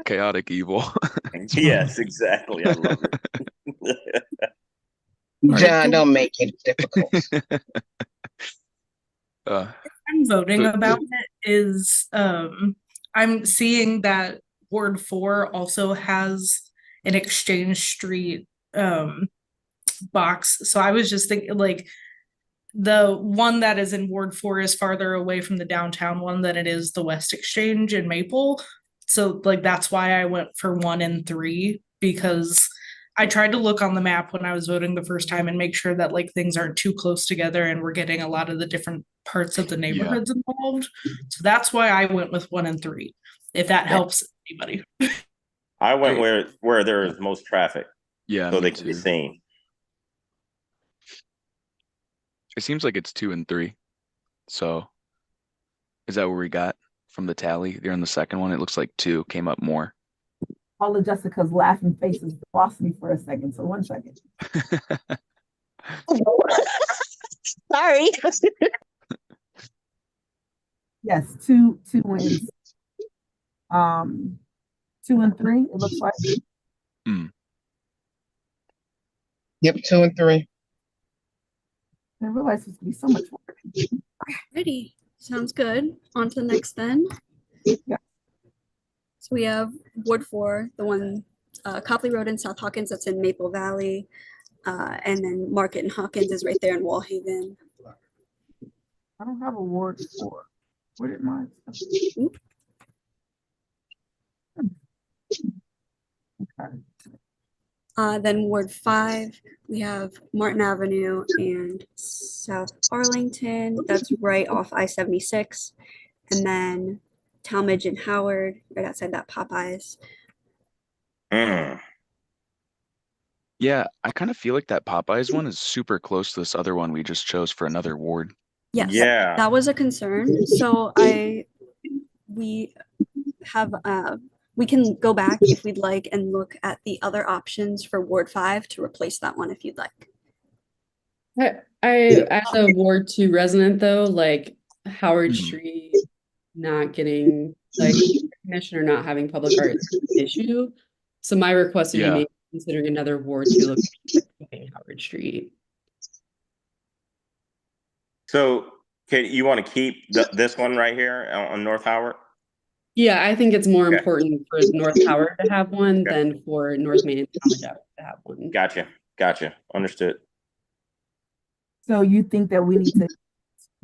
Chaotic evil. Yes, exactly. I love it. John, don't make it difficult. I'm voting about it is I'm seeing that Ward 4 also has an Exchange Street box. So I was just thinking like the one that is in Ward 4 is farther away from the downtown one than it is the West Exchange in Maple. So like that's why I went for 1 and 3, because I tried to look on the map when I was voting the first time and make sure that like things aren't too close together and we're getting a lot of the different parts of the neighborhoods involved. So that's why I went with 1 and 3, if that helps anybody. I went where there is most traffic. Yeah, so me they can be too. seen. It seems like it's 2 and 3. So is that where we got from the tally? There in the second one, it looks like 2 came up more. All of Jessica's laughing faces lost me for a second. So 1 second. Sorry. Yes, 2 wins. 2 and 3, it looks like. Yep, 2 and 3. I realized it's gonna be so much work. Alrighty, sounds good. On to the next then. Yeah. So we have Ward 4, the one Copley Road in South Hawkins, that's in Maple Valley. And then Market and Hawkins is right there in Wallhaven. I don't have a Ward 4. Where did mine? Okay. Then Ward 5, we have Martin Avenue and South Arlington. That's right off I-76. And then Talmadge and Howard, right outside that Popeyes. Yeah, I kind of feel like that Popeyes one is super close to this other one we just chose for another ward. Yes, Yeah. that was a concern. So we can go back if we'd like and look at the other options for Ward 5 to replace that one if you'd like. I as a Ward 2 resident though, like Howard Street not getting like recognition or not having public art is an issue. So my request would be maybe considering another Ward 2 location like Howard Street. So, you want to keep this one right here on North Howard? Yeah, I think it's more important for North Howard to have one than for North Main and Talmadge to have one. Gotcha. Understood. So you think that we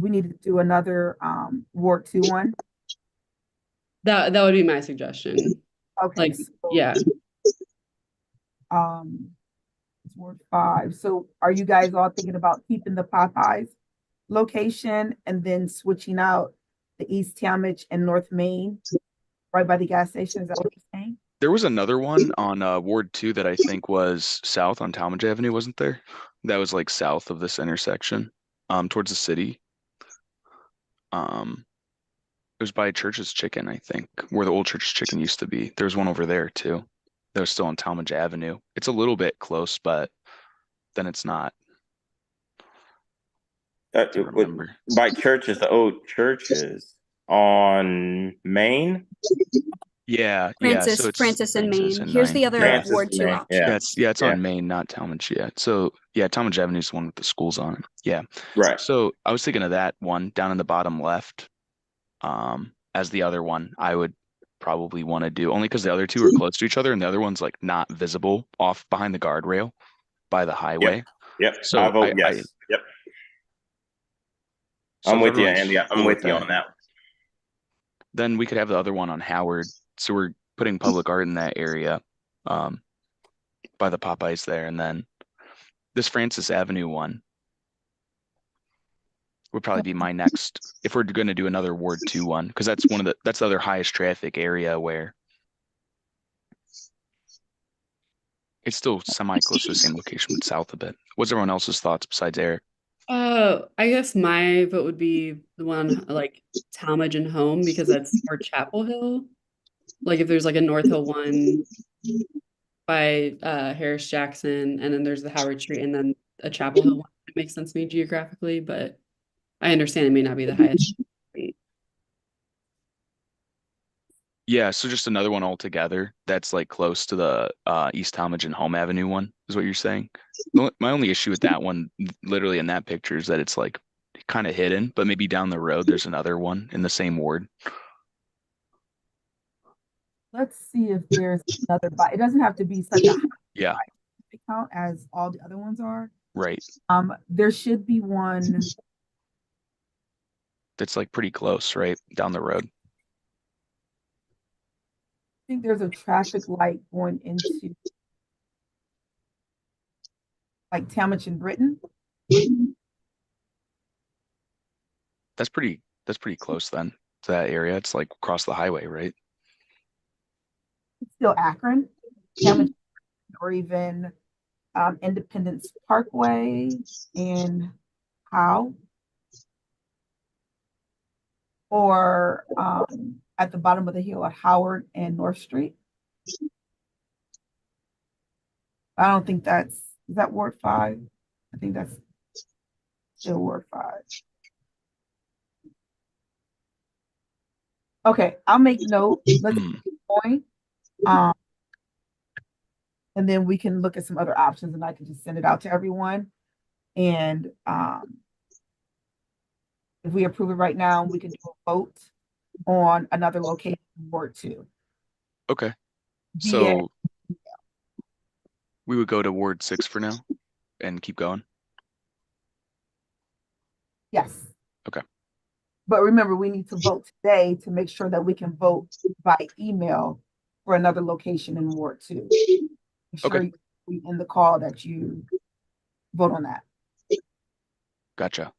need to do another Ward 2 one? That would be my suggestion. Okay, Like, so, yeah. it's Ward 5. So are you guys all thinking about keeping the Popeyes location and then switching out the East Talmadge and North Main right by the gas station? Is that what you're saying? There was another one on Ward 2 that I think was south on Talmadge Avenue, wasn't there? That was like south of this intersection, towards the city. It was by Church's Chicken, I think, where the old Church's Chicken used to be. There's one over there too. That was still on Talmadge Avenue. It's a little bit close, but then it's not. It Can't would- remember. by churches, the old churches on Main. Yeah, Francis, so it's Francis and Francis Main. and Here's 9. the other Yeah. Francis Ward and 2 Main, option. yeah. It's Yeah. on Main, not Talmadge yet. So yeah, Talmadge Avenue is the one with the schools on it. Yeah. Right. So I was thinking of that one down in the bottom left, as the other one I would probably want to do, only because the other two are close to each other and the other one's like not visible off behind the guardrail by the highway. Yep. I So vote yes. Yep. so I'm if with you, everyone's Andy. I'm cool with you on that. then we could have the other one on Howard. So we're putting public art in that area, by the Popeyes there, and then this Francis Avenue one would probably be my next if we're going to do another Ward 2 one, because that's the other highest traffic area where it's still semi close to the same location but south a bit. What's everyone else's thoughts besides Eric? I guess my vote would be the one like Talmadge and Home because that's more Chapel Hill. Like if there's like a North Hill one by Harris Jackson, and then there's the Howard Street, and then a Chapel Hill one. It makes sense to me geographically, but I understand it may not be the highest. Yeah, so just another one altogether that's like close to the East Talmadge and Home Avenue one is what you're saying. My only issue with that one, literally in that picture, is that it's like kind of hidden, but maybe down the road there's another one in the same ward. Let's see if there's another it doesn't have to be such a Yeah, high count as all the other ones are. right. There should be one. That's like pretty close, right? Down the road. I think there's a traffic light going into like Talmadge and Britain. That's pretty close then to that area. It's like across the highway, right? It's still Akron, Talmadge, or even Independence Parkway and Howe, or at the bottom of the hill at Howard and North Street. I don't think is that Ward 5? I think that's still Ward 5. Okay, I'll make note. Let's keep going. And then we can look at some other options and I can just send it out to everyone. And if we approve it right now, we can do a vote on another location, Ward 2. Okay. Yeah. So we would go to Ward 6 for now and keep going. Yes. Okay. But remember, we need to vote today to make sure that we can vote by email for another location in Ward 2. Make sure Okay. you in the call that you vote on that. Gotcha.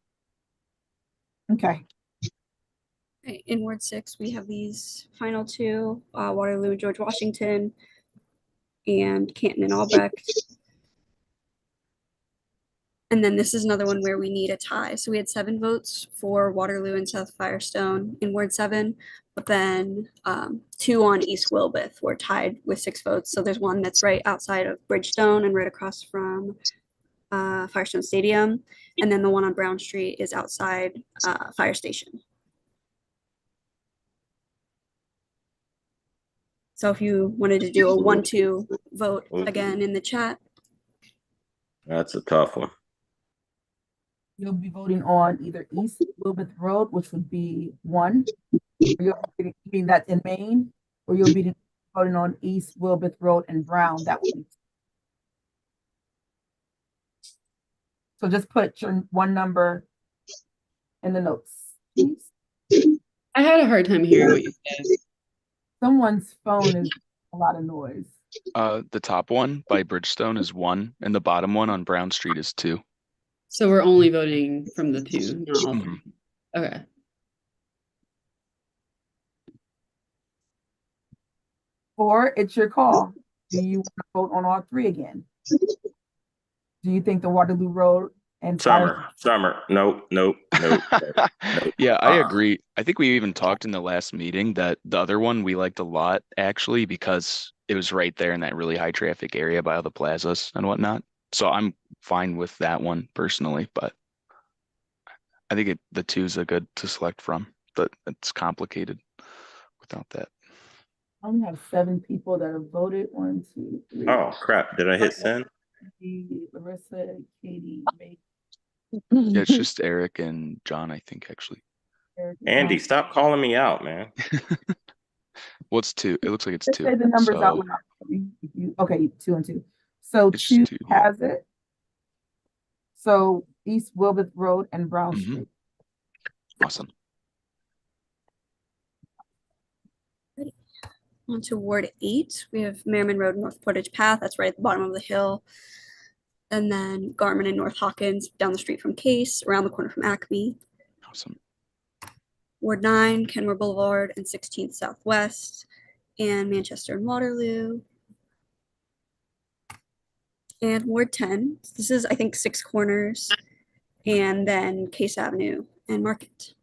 Okay. Right, in Ward 6, we have these final two, Waterloo, George Washington, and Canton and Albrecht. And then this is another one where we need a tie. So we had 7 votes for Waterloo and South Firestone in Ward 7, but then 2 on East Wilbeth were tied with 6 votes. So there's one that's right outside of Bridgestone and right across from Firestone Stadium. And then the one on Brown Street is outside Fire Station. So if you wanted to do a 1-2 vote again in the chat. That's a tough one. You'll be voting on either East Wilbeth Road, which would be 1. You'll be voting that's in Maine, or you'll be voting on East Wilbeth Road and Brown. That would be. So just put your one number in the notes, please. I had a hard time hearing what you said. Someone's phone is a lot of noise. The top one by Bridgestone is 1, and the bottom one on Brown Street is 2. So we're only voting from the 2, not all 3. Mhm. Okay. Or it's your call. Do you want to vote on all 3 again? Do you think the Waterloo Road and Fire? Summer. Nope. Yeah, I agree. I think we even talked in the last meeting that the other one we liked a lot actually because it was right there in that really high traffic area by all the plazas and whatnot. So I'm fine with that one personally, but I think the 2's a good to select from, but it's complicated without that. I only have 7 people that have voted. 1, 2, 3. Oh crap! Did I hit send? Larissa, Katie, May, Yeah, it's just Eric and John, I think, actually. Eric, Andy, John. stop calling me out, man. Well, it's 2. It looks like it's Just 2. say the numbers out So loud. Okay, 2 and 2. So it's 2 just 2. Yeah. has it. So East Wilbeth Road and Brown Mhm. Street. Awesome. On to Ward 8, we have Merriman Road, North Portage Path. That's right at the bottom of the hill. And then Garmin and North Hawkins down the street from Case, around the corner from Acme. Awesome. Ward 9, Kenmore Boulevard and 16th Southwest, and Manchester and Waterloo. And Ward 10, this is, I think, 6 Corners, and then Case Avenue and Market.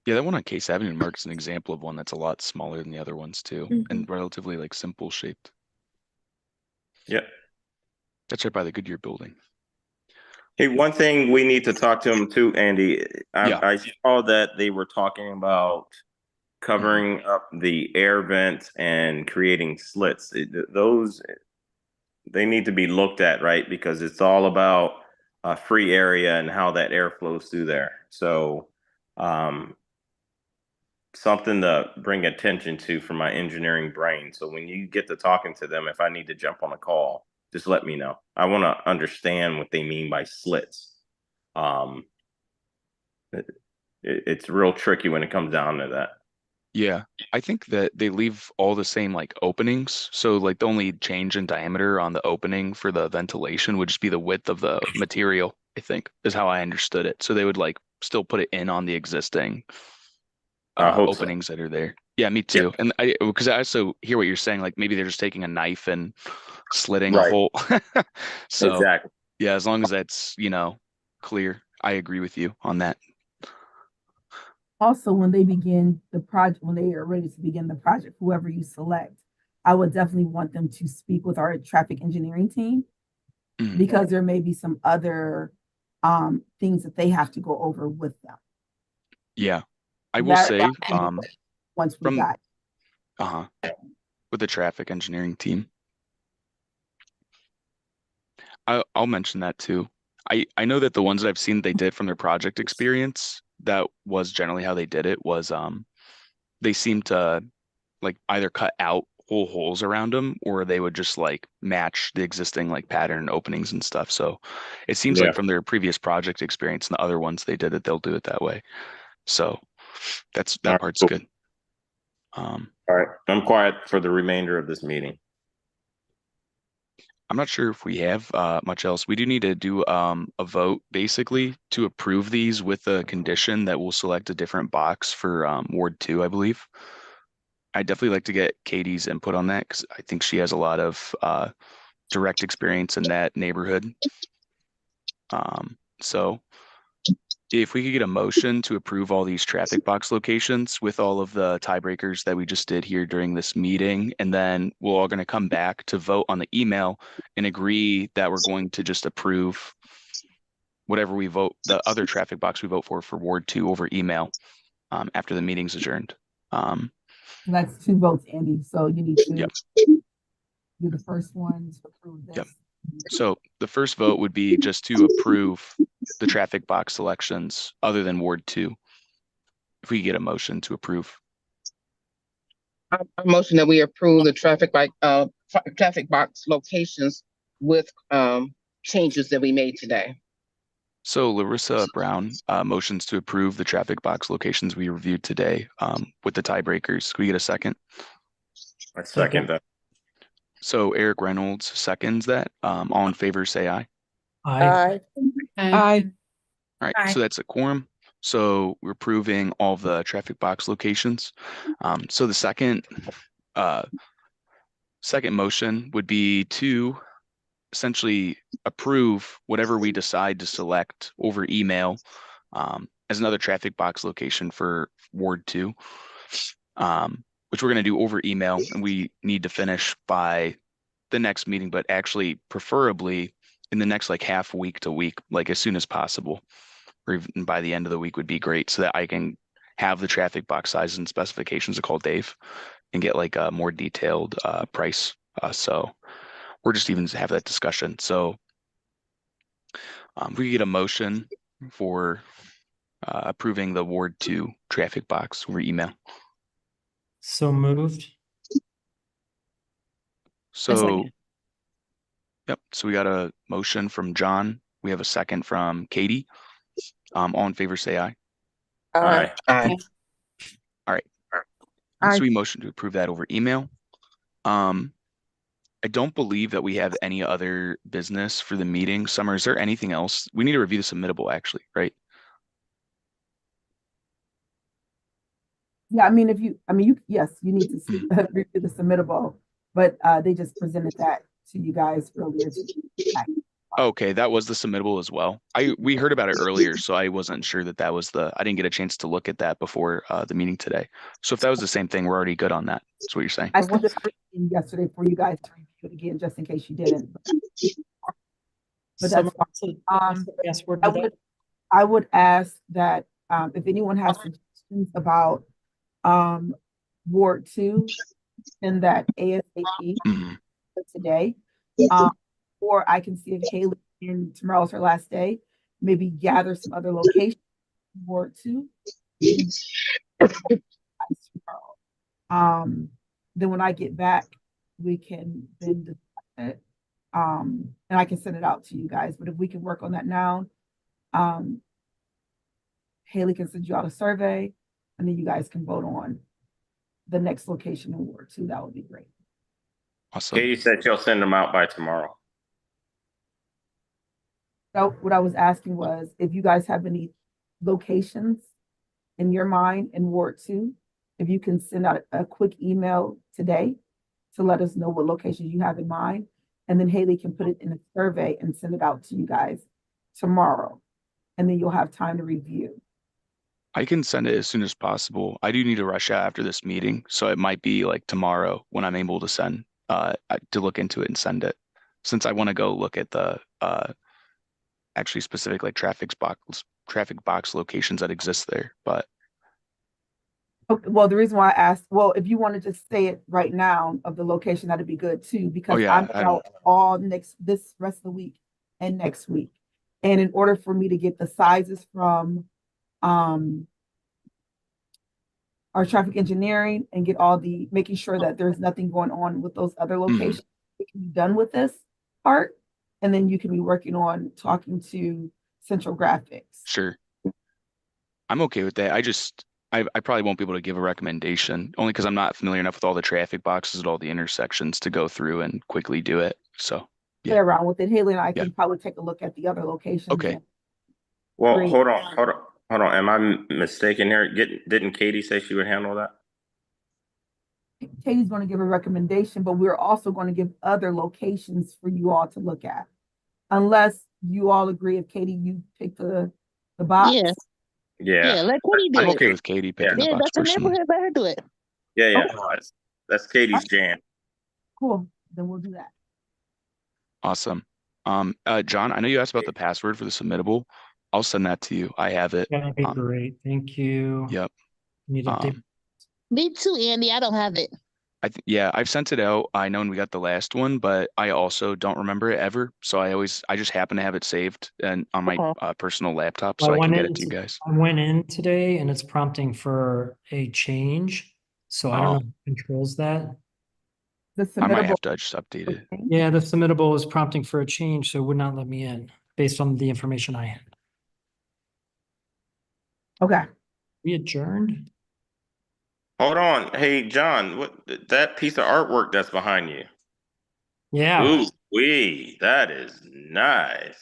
Yeah, that one on Case Avenue marks an example of one that's a lot smaller than the other ones too, and relatively like simple shaped. Yeah. That's right by the Goodyear building. Hey, one thing we need to talk to him too, Andy. I saw that they were talking about covering up the air vents and creating slits. Those they need to be looked at, right? Because it's all about a free area and how that air flows through there. So, something to bring attention to for my engineering brain. So when you get to talking to them, if I need to jump on a call, just let me know. I want to understand what they mean by slits. It's real tricky when it comes down to that. Yeah, I think that they leave all the same like openings. So like the only change in diameter on the opening for the ventilation would just be the width of the material, I think, is how I understood it. So they would like still put it in on the existing I hope so. openings that are there. Yeah, me too. And because I also hear what you're saying, like maybe they're just taking a knife and slitting a hole. So Exactly. yeah, as long as that's, clear, I agree with you on that. Also, when they begin the project, when they are ready to begin the project, whoever you select, I would definitely want them to speak with our traffic engineering team because there may be some other things that they have to go over with them. Yeah, I will say once we got with the traffic engineering team. I'll mention that too. I know that the ones that I've seen they did from their project experience, that was generally how they did it, was they seemed to like either cut out whole holes around them or they would just like match the existing like pattern openings and stuff. So it seems like from their previous project experience and the other ones they did it, they'll do it that way. So that part's good. All right, I'm quiet for the remainder of this meeting. I'm not sure if we have much else. We do need to do a vote basically to approve these with the condition that we'll select a different box for Ward 2, I believe. I'd definitely like to get Katie's input on that because I think she has a lot of direct experience in that neighborhood. So if we could get a motion to approve all these traffic box locations with all of the tiebreakers that we just did here during this meeting, and then we're all going to come back to vote on the email and agree that we're going to just approve whatever we vote, the other traffic box we vote for Ward 2 over email after the meeting's adjourned. That's 2 votes, Andy. So you need to do the first one to approve this. Yep. So the first vote would be just to approve the traffic box selections other than Ward 2. If we get a motion to approve. A motion that we approve the traffic box locations with changes that we made today. So Larissa Brown motions to approve the traffic box locations we reviewed today with the tiebreakers. Can we get a second? I second that. So Eric Reynolds seconds that. All in favor, say aye. Aye. Aye. All right, Aye. so that's a quorum. So we're approving all of the traffic box locations. So the second motion would be to essentially approve whatever we decide to select over email as another traffic box location for Ward 2, which we're going to do over email, and we need to finish by the next meeting, but actually preferably in the next like half week to week, like as soon as possible, or even by the end of the week would be great, so that I can have the traffic box sizes and specifications to call Dave and get like a more detailed price. So we're just even to have that discussion. So we get a motion for approving the Ward 2 traffic box over email. So moved. So, yep. So we got a motion from John. We have a second from Katie. All in favor, say aye. Aye. Aye. All right. Aye. So we motion to approve that over email. I don't believe that we have any other business for the meeting. Summer, is there anything else? We need to review the submittable actually, right? Yeah, yes, you need to see, review the submittable, but they just presented that to you guys earlier. Okay, that was the submittable as well. We heard about it earlier, so I wasn't sure that was I didn't get a chance to look at that before the meeting today. So if that was the same thing, we're already good on that. That's what you're saying. I sent it yesterday for you guys to review it again, just in case you didn't. But that's fine. I would ask that if anyone has suggestions about Ward 2, send that ASAP today. Or I can see if Haley, and tomorrow's her last day, maybe gather some other locations in Ward 2. Then when I get back, we can then discuss it. And I can send it out to you guys. But if we can work on that now, Haley can send you out a survey, and then you guys can vote on the next location in Ward 2. That would be great. Awesome. Katie said she'll send them out by tomorrow. So what I was asking was if you guys have any locations in your mind in Ward 2, if you can send out a quick email today to let us know what locations you have in mind, and then Haley can put it in a survey and send it out to you guys tomorrow, and then you'll have time to review. I can send it as soon as possible. I do need to rush out after this meeting, so it might be like tomorrow when I'm able to send to look into it and send it, since I want to go look at the actually specific like traffic box locations that exist there. But okay, well, the reason why I asked, well, if you want to just say it right now of the location, that'd be good too, because I'm out all this rest of the week and next week. And in order for me to get the sizes from our traffic engineering and get making sure that there's nothing going on with those other locations, we can be done with this part. And then you can be working on talking to Central Graphics. Sure. I'm okay with that. I probably won't be able to give a recommendation only because I'm not familiar enough with all the traffic boxes at all the intersections to go through and quickly do it. So play around with it. Haley and I can probably take a look at the other locations. Okay. Well, hold on. Am I mistaken here? Didn't Katie say she would handle that? Katie's going to give a recommendation, but we're also going to give other locations for you all to look at. Unless you all agree, if Katie, you pick the box. Yeah, let Katie do it. I'm okay with Katie picking the box that's a personally. neighborhood. Let her do it. Yeah. That's Katie's jam. Cool. Then we'll do that. Awesome. John, I know you asked about the password for the submittable. I'll send that to you. I have it. That'd be great. Thank you. Yep. Need to update. Me too, Andy. I don't have it. I've sent it out. I know when we got the last one, but I also don't remember it ever. So I just happen to have it saved and on my personal laptop, so I can get it to you guys. I went in today and it's prompting for a change. So I don't know who controls that. The I might submittable. have to just update it. Yeah, the submittable is prompting for a change, so it would not let me in based on the information I had. Okay. We adjourned? Hold on. Hey, John, what that piece of artwork that's behind you? Yeah, Ooh, wee, that is nice.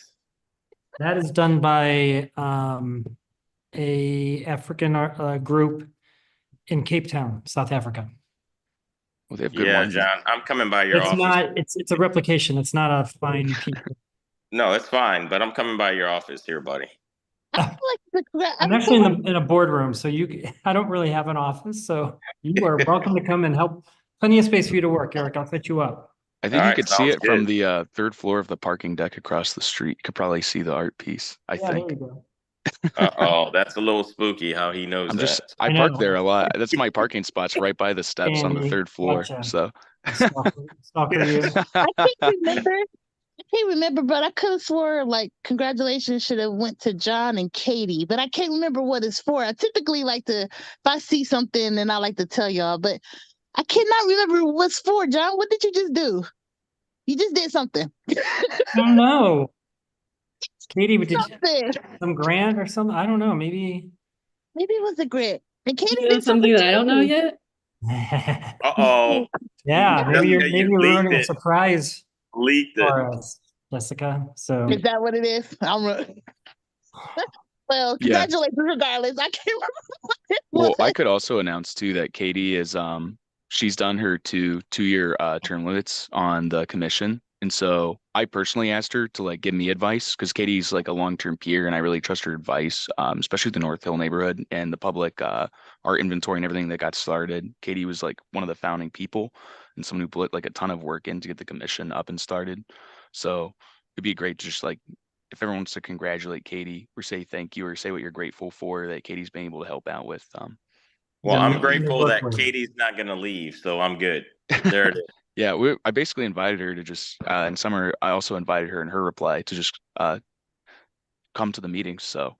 that is done by a African group in Cape Town, South Africa. Well, they have good Yeah, ones. John, I'm coming by your It's office. not, it's a replication. It's not a fine piece. No, it's fine, but I'm coming by your office here, buddy. I'm actually in a boardroom, so I don't really have an office, so you are welcome to come and help. Plenty of space for you to work, Eric. I'll set you up. I think All you right, could see sounds it from good. the third floor of the parking deck across the street. You could probably see the art piece, I Yeah, there think. you go. Uh-oh, that's a little spooky how he knows that. I I park know. there a lot. That's my parking spot's right by the steps on the Andy, third floor. gotcha. So I Stalker you. can't remember. I can't remember, but I could have swore like congratulations should have went to John and Katie, but I can't remember what it's for. I typically like to, if I see something, then I like to tell y'all, but I cannot remember what's for. John, what did you just do? You just did something. Oh no. Katie, did you Something. some grant or something? I don't know. Maybe. Maybe it was a grit. And Katie You know did something something that I don't know too. yet? Uh-oh. Yeah, maybe Jessica, you're you leaked ruining a it. surprise Leaked it. for us, Jessica. So Is that what it is? Well, yeah. congratulations regardless. I can't remember what it Well, I was. could also announce too that Katie is she's done her two-year term limits on the commission. And so I personally asked her to like give me advice because Katie's like a long-term peer and I really trust her advice, especially the North Hill neighborhood and the public art inventory and everything that got started. Katie was like one of the founding people and someone who put like a ton of work in to get the commission up and started. So it'd be great to just like if everyone wants to congratulate Katie or say thank you or say what you're grateful for that Katie's been able to help out with. Well, yeah, I'm nothing to grateful work that with. Katie's not gonna leave, so I'm good. There it is. Yeah, I basically invited her to just in summer. I also invited her in her reply to just come to the meetings. So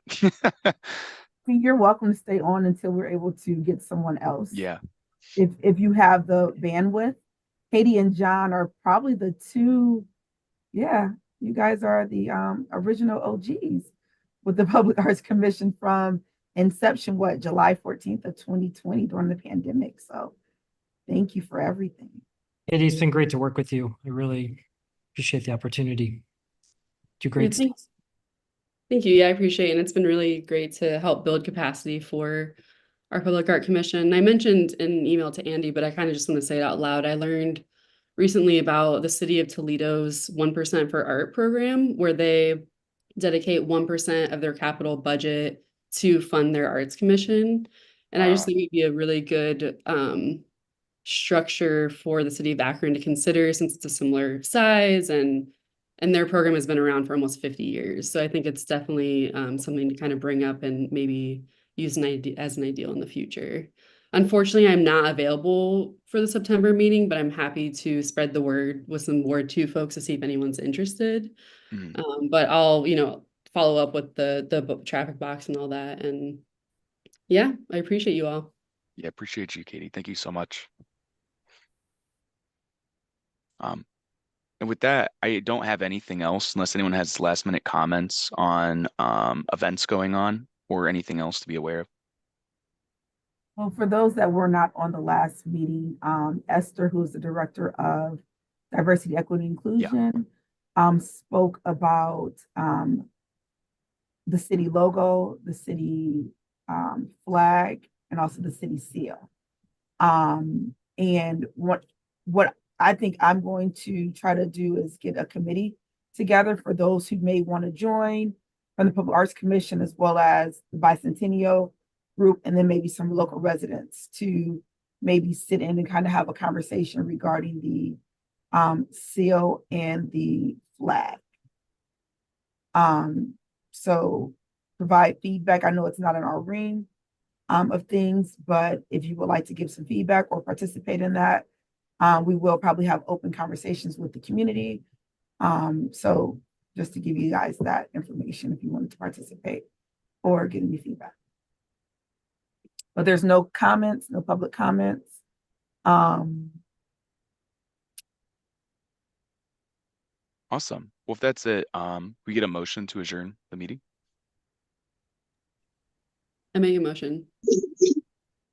You're welcome to stay on until we're able to get someone else. yeah, If you have the bandwidth. Katie and John are probably the two. Yeah, you guys are the original OGs with the Public Arts Commission from inception, what, July 14th of 2020 during the pandemic. So thank you for everything. It's been great to work with you. I really appreciate the opportunity. Do great stuff. Thank you. Yeah, I appreciate it. And it's been really great to help build capacity for our Public Art Commission. I mentioned in an email to Andy, but I kind of just want to say it out loud. I learned recently about the city of Toledo's 1% for Art program, where they dedicate 1% of their capital budget to fund their arts commission. And I just think it'd be a really good structure for the city of Akron to consider since it's a similar size and their program has been around for almost 50 years. So I think it's definitely something to kind of bring up and maybe use as an ideal in the future. Unfortunately, I'm not available for the September meeting, but I'm happy to spread the word with some Ward 2 folks to see if anyone's interested. But I'll, follow up with the traffic box and all that. And yeah, I appreciate you all. Yeah, appreciate you, Katie. Thank you so much. And with that, I don't have anything else unless anyone has last minute comments on events going on or anything else to be aware of. Well, for those that were not on the last meeting, Esther, who's the director of Diversity, Equity, Inclusion, spoke about the city logo, the city flag, and also the city seal. And what I think I'm going to try to do is get a committee together for those who may want to join from the Public Arts Commission as well as the Bicentennial group, and then maybe some local residents to maybe sit in and kind of have a conversation regarding the seal and the flag. So provide feedback. I know it's not in our ring of things, but if you would like to give some feedback or participate in that, we will probably have open conversations with the community. So just to give you guys that information if you wanted to participate or get any feedback. But there's no comments, no public comments. Awesome. Well, if that's it, we get a motion to adjourn the meeting. I make a motion.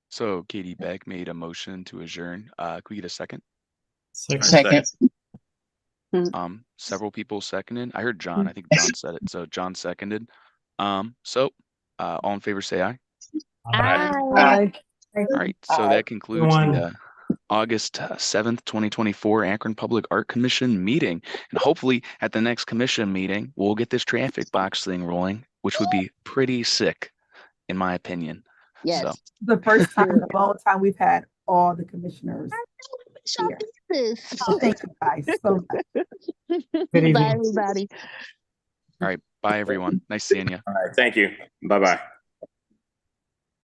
So Katie Beck made a motion to adjourn. Could we get a second? Second. Several people seconded. I heard John. I think John said it. So John seconded. All in favor, say aye. Aye. All right. So that concludes the August 7th, 2024 Akron Public Art Commission meeting. And hopefully at the next commission meeting, we'll get this traffic box thing rolling, which would be pretty sick, in my opinion. Yes. So The first time in a long time we've had all the commissioners here. So thank you guys so much. Good evening. Bye, everybody. all right. Bye, everyone. Nice seeing you. All right. Thank you. Bye-bye.